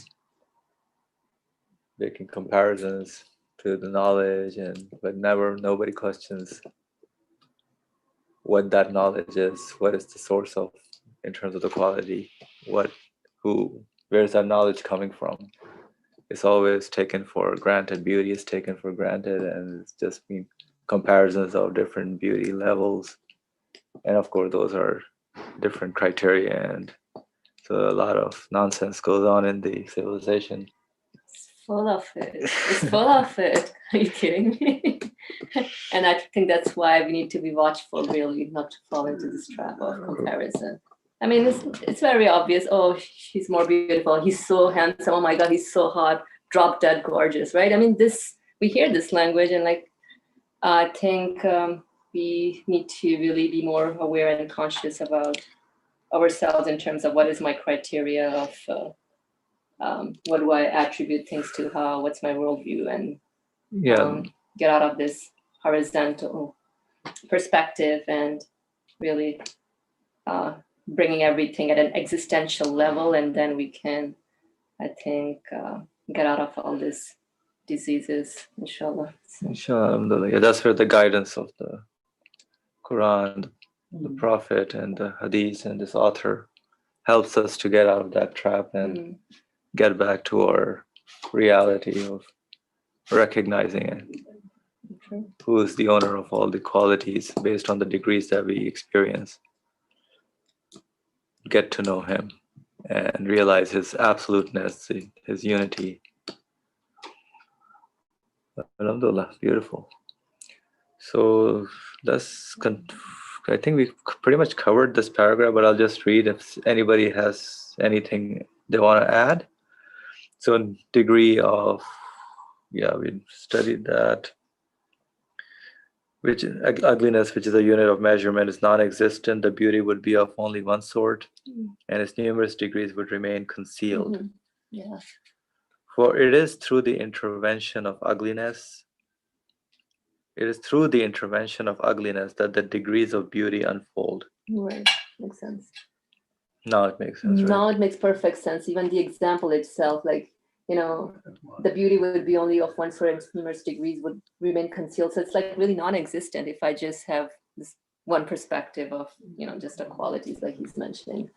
making comparisons to the knowledge, but nobody questions what that knowledge is, what is the source of, in terms of the quality, where's that knowledge coming from? It's always taken for granted. Beauty is taken for granted, and it's just been comparisons of different beauty levels. And of course, those are different criteria, and so a lot of nonsense goes on in the civilization. It's full of it. It's full of it. Are you kidding me? And I think that's why we need to be watchful, really, not to fall into this trap of comparison. I mean, it's very obvious. Oh, she's more beautiful. He's so handsome. Oh my God, he's so hot. Drop dead gorgeous, right? I mean, we hear this language, and like, I think we need to really be more aware and conscious about ourselves in terms of what is my criteria of what do I attribute things to, what's my worldview, and get out of this horizontal perspective and really bringing everything at an existential level, and then we can, I think, get out of all these diseases, inshallah. Inshallah. Yeah, that's where the guidance of the Quran, the Prophet, and the Hadith, and this author helps us to get out of that trap and get back to our reality of recognizing it. Who is the owner of all the qualities based on the degrees that we experience. Get to know him and realize his absoluteness, his unity. Alhamdulillah, beautiful. So I think we pretty much covered this paragraph, but I'll just read if anybody has anything they want to add. So degree of, we studied that. Which ugliness, which is a unit of measurement, is non-existent. The beauty would be of only one sort, and its numerous degrees would remain concealed. Yeah. For it is through the intervention of ugliness, that the degrees of beauty unfold. Right, makes sense. Now it makes sense, right? Now it makes perfect sense. Even the example itself, like, the beauty would be only of one sort, and numerous degrees would remain concealed. So it's like really non-existent if I just have this one perspective of, just the qualities like he's mentioning.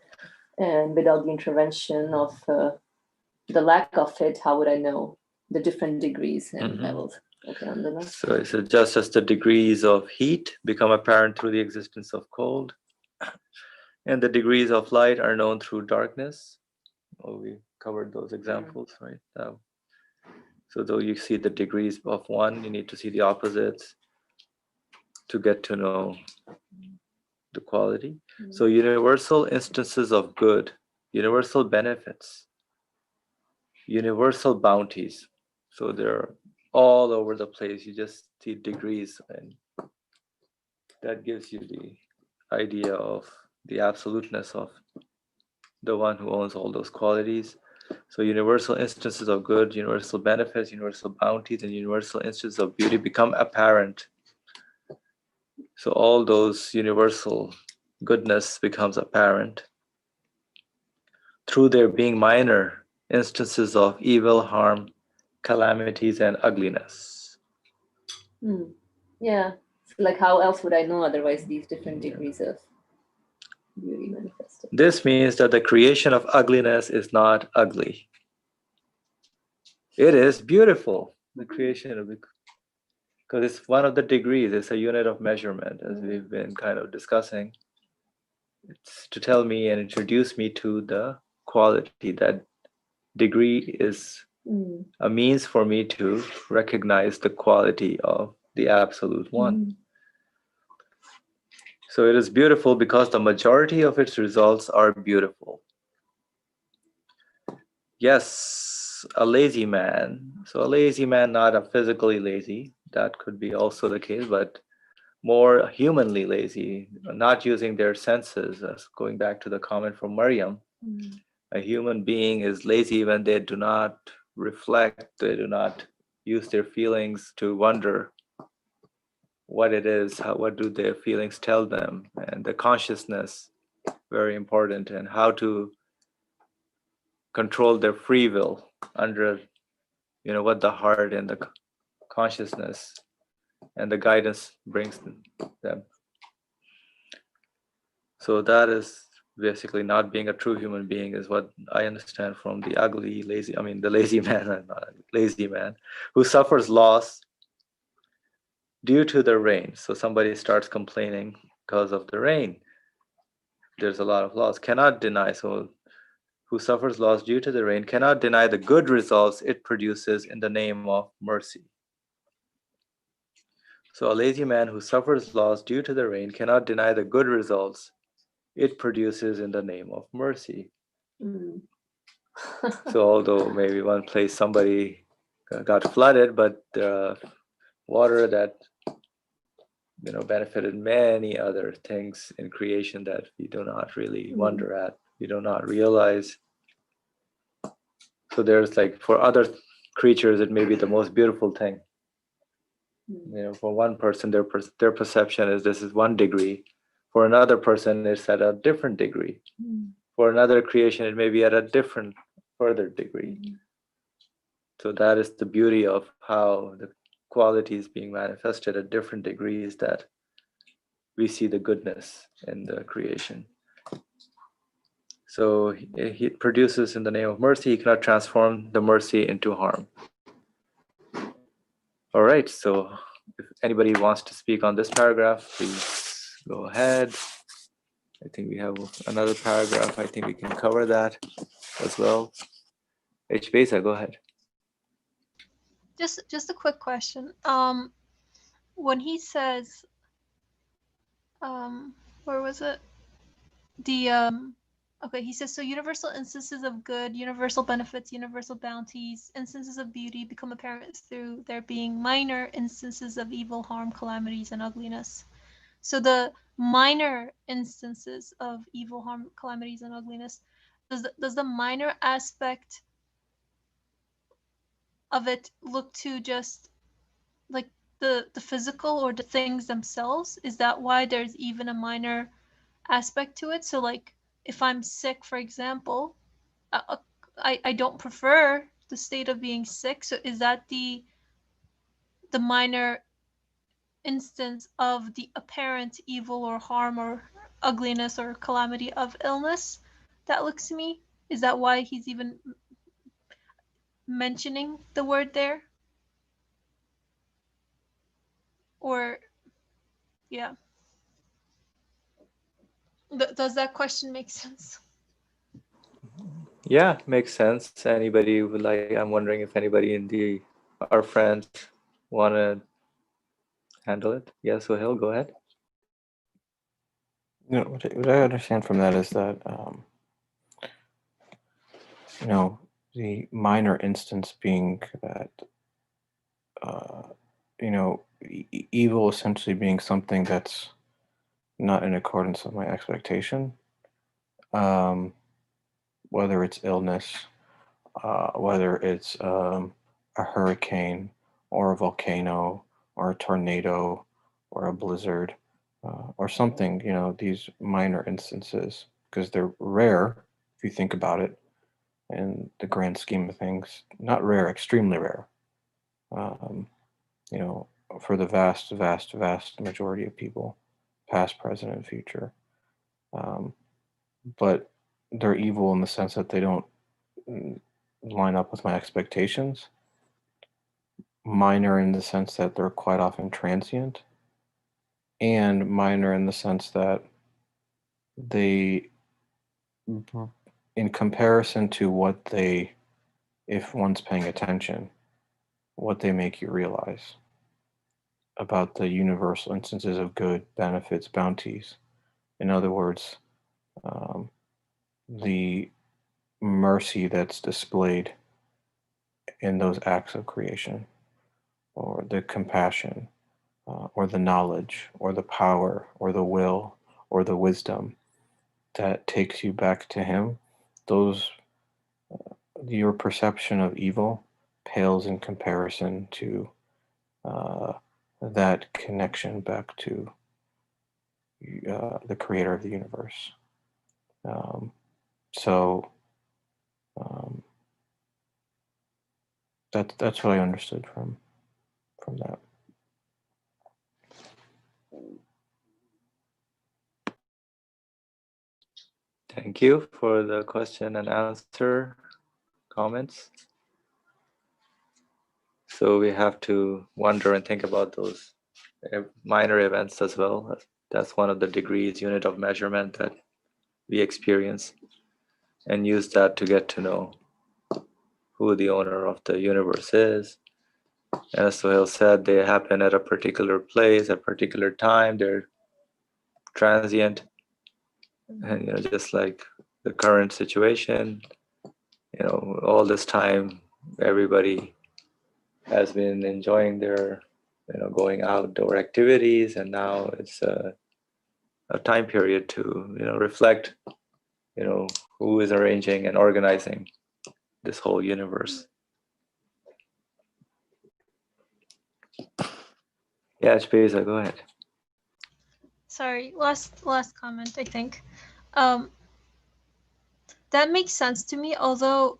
And without the intervention of the lack of it, how would I know the different degrees and levels? Okay, so just as the degrees of heat become apparent through the existence of cold, and the degrees of light are known through darkness. Oh, we covered those examples, right? So though you see the degrees of one, you need to see the opposites to get to know the quality. So universal instances of good, universal benefits, universal bounties. So they're all over the place. You just see degrees, and that gives you the idea of the absoluteness of the one who owns all those qualities. So universal instances of good, universal benefits, universal bounties, and universal instances of beauty become apparent. So all those universal goodness becomes apparent through there being minor instances of evil, harm, calamities, and ugliness. Yeah, like how else would I know otherwise these different degrees of beauty manifested? This means that the creation of ugliness is not ugly. It is beautiful, the creation of it, because it's one of the degrees. It's a unit of measurement, as we've been kind of discussing. It's to tell me and introduce me to the quality. That degree is Mm. a means for me to recognize the quality of the absolute one. Mm. So it is beautiful because the majority of its results are beautiful. Yes, a lazy man. So a lazy man, not a physically lazy, that could be also the case, but more humanly lazy, not using their senses. As going back to the comment from Mariam, Mm. a human being is lazy when they do not reflect, they do not use their feelings to wonder what it is, what do their feelings tell them, and the consciousness, very important, and how to control their free will under, what the heart and the consciousness and the guidance brings them. So that is basically not being a true human being, is what I understand from the ugly, lazy, the lazy man, not lazy man, who suffers loss due to the rain. So somebody starts complaining because of the rain. There's a lot of loss. Cannot deny. So who suffers loss due to the rain cannot deny the good results it produces in the name of mercy. So a lazy man who suffers loss due to the rain cannot deny the good results it produces in the name of mercy. Mm. So although maybe one place somebody got flooded, but water that benefited many other things in creation that we do not really wonder at, we do not realize. So there's like, for other creatures it may be the most beautiful thing. For one person, their perception is this is 1 degree. For another person, it's at a different degree. For another creation, it may be at a different, further degree. So that is the beauty of how the qualities being manifested at different degrees, that we see the goodness in the creation. So he produces in the name of mercy. He cannot transform the mercy into harm. All right, so if anybody wants to speak on this paragraph, please go ahead. I think we have another paragraph. I think we can cover that as well. H. Besa, go ahead. Just a quick question. When he says, where was it? The okay, he says, so universal instances of good, universal benefits, universal bounties, instances of beauty become apparent through there being minor instances of evil, harm, calamities, and ugliness. So the minor instances of evil, harm, calamities, and ugliness, does the minor aspect of it look to just like the physical or the things themselves? Is that why there's even a minor aspect to it? So like if I'm sick, for example, I don't prefer the state of being sick. So is that the minor instance of the apparent evil or harm or ugliness or calamity of illness that looks to me? Is that why he's even mentioning the word there? Or yeah. Does that question make sense? Yeah, makes sense. Anybody would like? I'm wondering if anybody in our friends want to handle it. Yeah, so Hill, go ahead. What I understand from that is that the minor instance being that evil essentially being something that's not in accordance with my expectation, whether it's illness, whether it's a hurricane or a volcano or a tornado or a blizzard or something, these minor instances, because they're rare if you think about it in the grand scheme of things. Not rare, extremely rare. Um, for the vast, vast, vast majority of people, past, present, and future. Um, but they're evil in the sense that they don't line up with my expectations. Minor in the sense that they're quite often transient, and minor in the sense that they, in comparison to what they if one's paying attention, what they make you realize about the universal instances of good, benefits, bounties. In other words, um, the mercy that's displayed in those acts of creation, or the compassion, or the knowledge, or the power, or the will, or the wisdom that takes you back to Him, those your perception of evil pales in comparison to uh, that connection back to the Creator of the universe. Um, so um, that's what I understood from that. Thank you for the question and answer comments. So we have to wonder and think about those minor events as well. That's one of the degrees, unit of measurement that we experience, and use that to get to know who the owner of the universe is. And as Sohail said, they happen at a particular place, at a particular time. They're transient, and just like the current situation, all this time, everybody has been enjoying their, going outdoor activities, and now it's a time period to, reflect, who is arranging and organizing this whole universe. Yeah, Chpeza, go ahead. Sorry, last comment, I think. That makes sense to me, although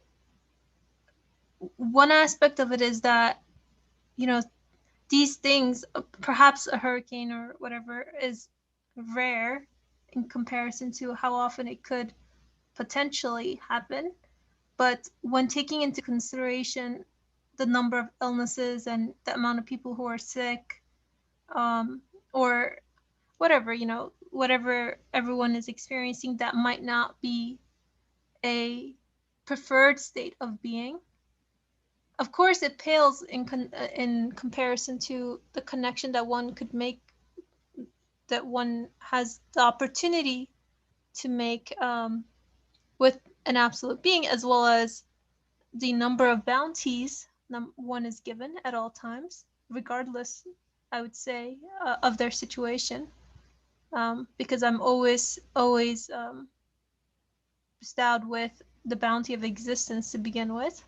one aspect of it is that, these things, perhaps a hurricane or whatever, is rare in comparison to how often it could potentially happen. But when taking into consideration the number of illnesses and the amount of people who are sick, or whatever, whatever everyone is experiencing, that might not be a preferred state of being. Of course, it pales in comparison to the connection that one could make, that one has the opportunity to make, with an absolute being, as well as the number of bounties one is given at all times, regardless, I would say, of their situation. Because I'm always bestowed with the bounty of existence to begin with.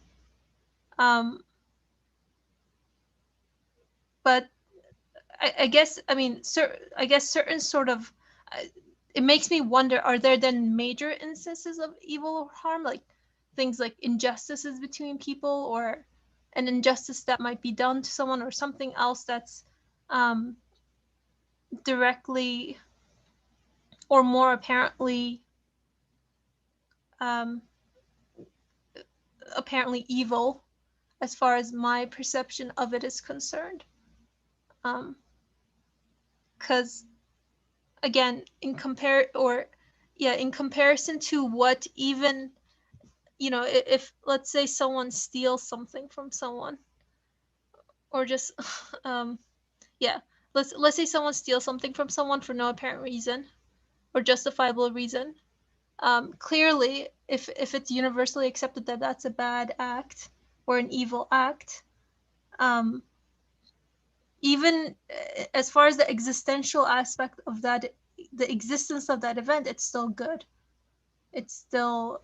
But I guess, I guess certain sort of, it makes me wonder, are there then major instances of evil or harm, like things like injustices between people, or an injustice that might be done to someone, or something else that's directly or more apparently evil, as far as my perception of it is concerned. Because again, in comparison to what, even, if let's say someone steals something from someone, or just let's say someone steals something from someone for no apparent reason or justifiable reason. Clearly, if it's universally accepted that that's a bad act or an evil act, even as far as the existential aspect of that, the existence of that event, it's still good. It's still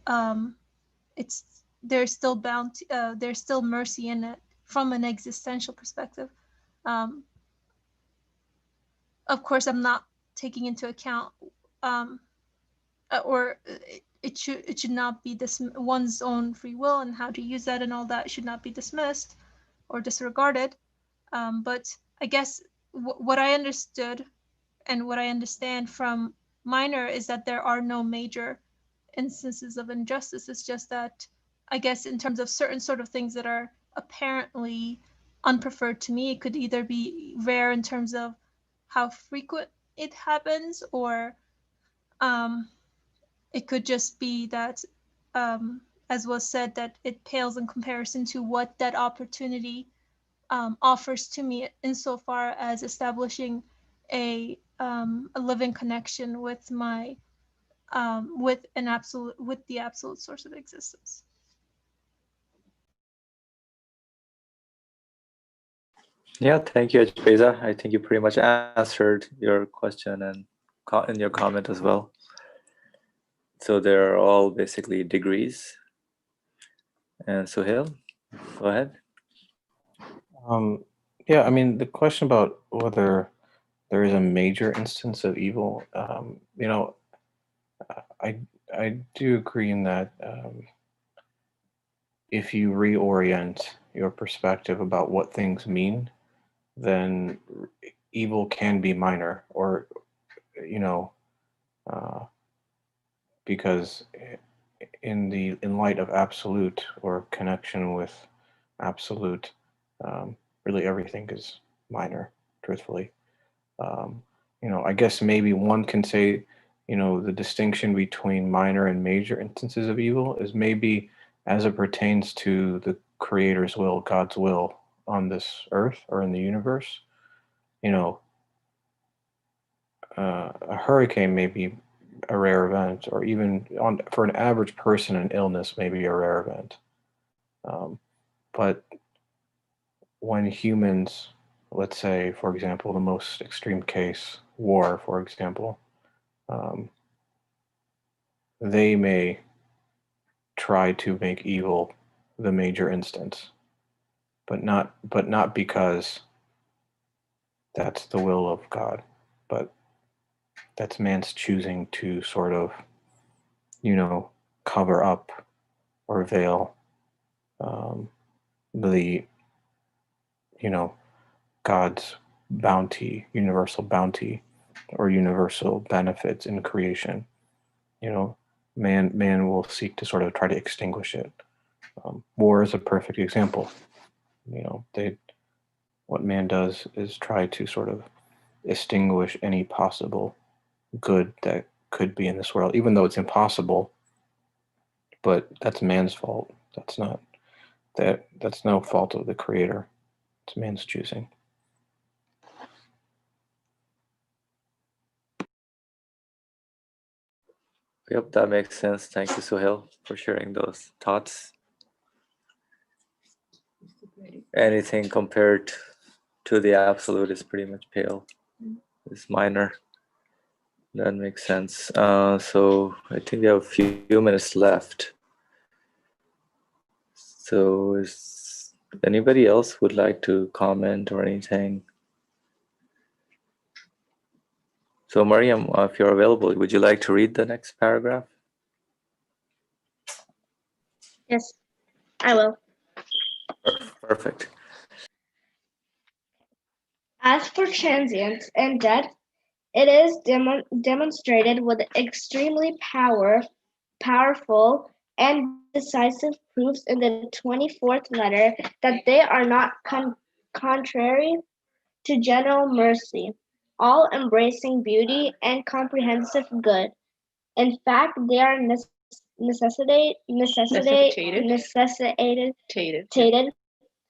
there's still bounty, there's still mercy in it from an existential perspective. Of course, I'm not taking into account, or it should not be one's own free will, and how to use that and all that should not be dismissed or disregarded. But I guess what I understood and what I understand from Minor is that there are no major instances of injustice. It's just that, I guess, in terms of certain sort of things that are apparently unpreferred to me, it could either be rare in terms of how frequent it happens, or it could just be that, as was said, that it pales in comparison to what that opportunity offers to me insofar as establishing a living connection with my with the absolute source of existence. Yeah, thank you, Ajbeza. I think you pretty much answered your question and in your comment as well. So they're all basically degrees. And Suhail, go ahead. Yeah, I mean, the question about whether there is a major instance of evil, you know, I do agree in that if you reorient your perspective about what things mean, then evil can be minor, or you know, uh, because in light of absolute or connection with absolute, really everything is minor, truthfully. Um, you know, I guess maybe one can say, you know, the distinction between minor and major instances of evil is maybe as it pertains to the Creator's will, God's will on this earth or in the universe. You know, a hurricane may be a rare event, or even for an average person, an illness may be a rare event. Um, but when humans, let's say, for example, the most extreme case, war, for example, um, they may try to make evil the major instance, but not because that's the will of God, but that's man's choosing to sort of, you know, cover up or veil um, the, you know, God's bounty, universal bounty, or universal benefits in creation. You know, man will seek to sort of try to extinguish it. War is a perfect example. You know, what man does is try to sort of extinguish any possible good that could be in this world, even though it's impossible. But that's man's fault. That's no fault of the Creator. It's man's choosing. Yep, that makes sense. Thank you, Suhail, for sharing those thoughts. Anything compared to the absolute is pretty much pale. It's minor. That makes sense. So I think we have a few minutes left. So is anybody else would like to comment or anything? So Mariam, if you're available, would you like to read the next paragraph? Yes, I will. Perfect. As for transience and death, it is demonstrated with extremely powerful and decisive proofs in the 24th letter that they are not contrary to general mercy, all embracing beauty and comprehensive good. In fact, they are necessitated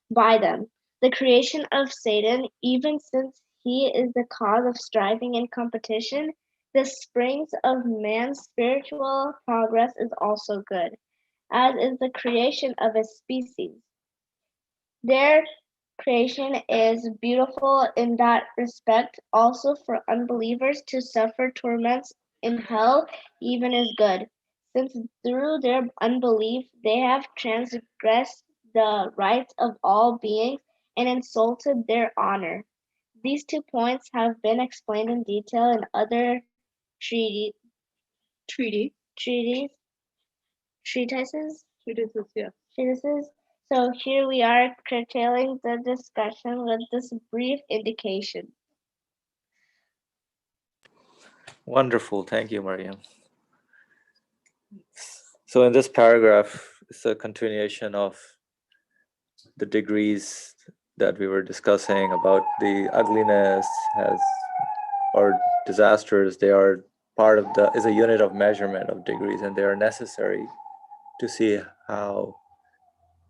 by them. The creation of Satan, even since he is the cause of striving and competition, the springs of man's spiritual progress is also good, as is the creation of a species. Their creation is beautiful in that respect. Also, for unbelievers to suffer torments in hell even is good, since through their unbelief they have transgressed the rights of all beings and insulted their honor. These 2 points have been explained in detail in other treaties, treatises, treatises. So here we are curtailing the discussion with this brief indication. Wonderful. Thank you, Mariam. So in this paragraph, it's a continuation of the degrees that we were discussing about the ugliness or disasters. They are part of is a unit of measurement of degrees, and they are necessary to see how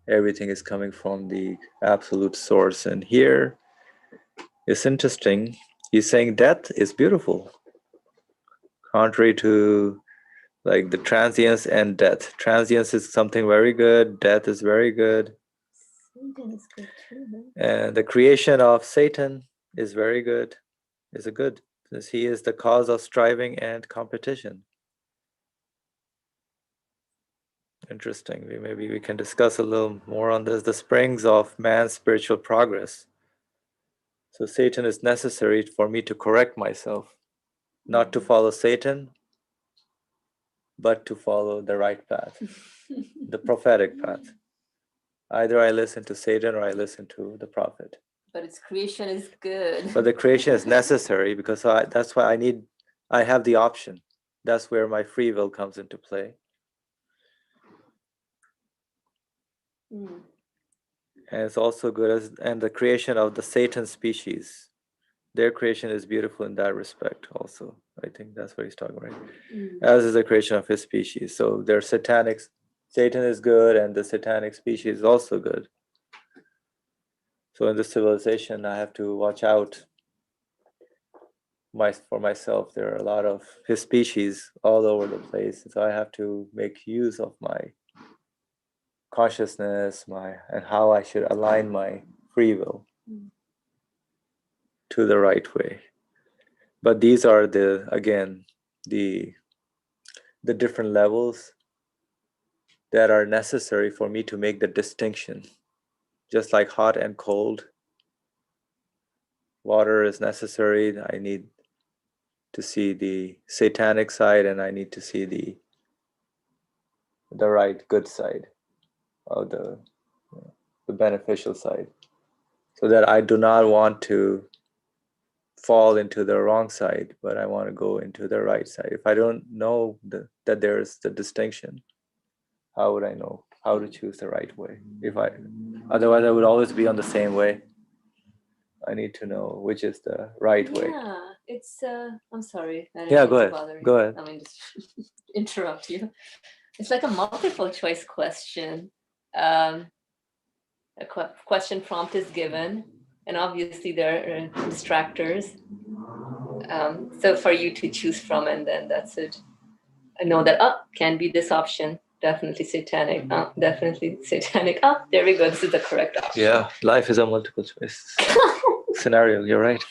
everything is coming from the absolute source. And here it's interesting. He's saying death is beautiful, contrary to like the transience and death. Transience is something very good. Death is very good. Satan is good too, huh? And the creation of Satan is very good. Is a good, since he is the cause of striving and competition. Interesting. Maybe we can discuss a little more on this. The springs of man's spiritual progress. So Satan is necessary for me to correct myself, not to follow Satan, but to follow the right path, the prophetic path. Either I listen to Satan or I listen to the prophet. But its creation is good. But the creation is necessary because that's why I have the option. That's where my free will comes into play. Mm. And it's also good and the creation of the Satan species. Their creation is beautiful in that respect also. I think that's what he's talking about. Mm. As is the creation of his species. So they're satanic. Satan is good and the satanic species is also good. So in this civilization, I have to watch out for myself. There are a lot of his species all over the place. So I have to make use of my consciousness, and how I should align my free will to the right way. But these are the different levels that are necessary for me to make the distinction. Just like hot and cold, water is necessary. I need to see the satanic side and I need to see the right good side of the beneficial side, so that I do not want to fall into the wrong side, but I want to go into the right side. If I don't know that there's the distinction, how would I know how to choose the right way? Otherwise I would always be on the same way. I need to know which is the right way. Yeah, it's I'm sorry. I didn't Yeah, mean go to ahead. bother you. Go ahead. I mean, just interrupt you. It's like a multiple choice question. A question prompt is given, and obviously there are distractors. So for you to choose from, and then that's it. I know that can be this option. Definitely satanic. Definitely satanic. There we go. This is the correct option. Yeah, life is a multiple choice scenario. You're right.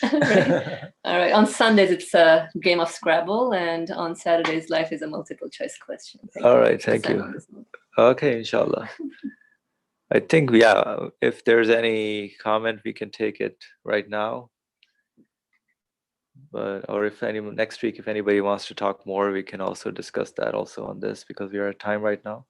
Right. All right. On Sundays, it's a game of Scrabble, and on Saturdays, life is a multiple choice question. All right, thank you. Okay, inshallah. I think, if there's any comment, we can take it right now. Or if next week, if anybody wants to talk more, we can also discuss that also on this, because we are at time right now.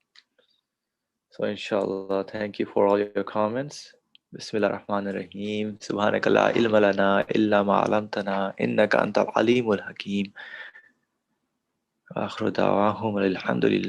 So inshallah, thank you for all your comments. Bismillah ar-Rahman ar-Rahim. Subhanaka la ilma lana illa ma 'allamtana innaka antal alimul hakim. Wa akhiru da'wahum alhamdulillah.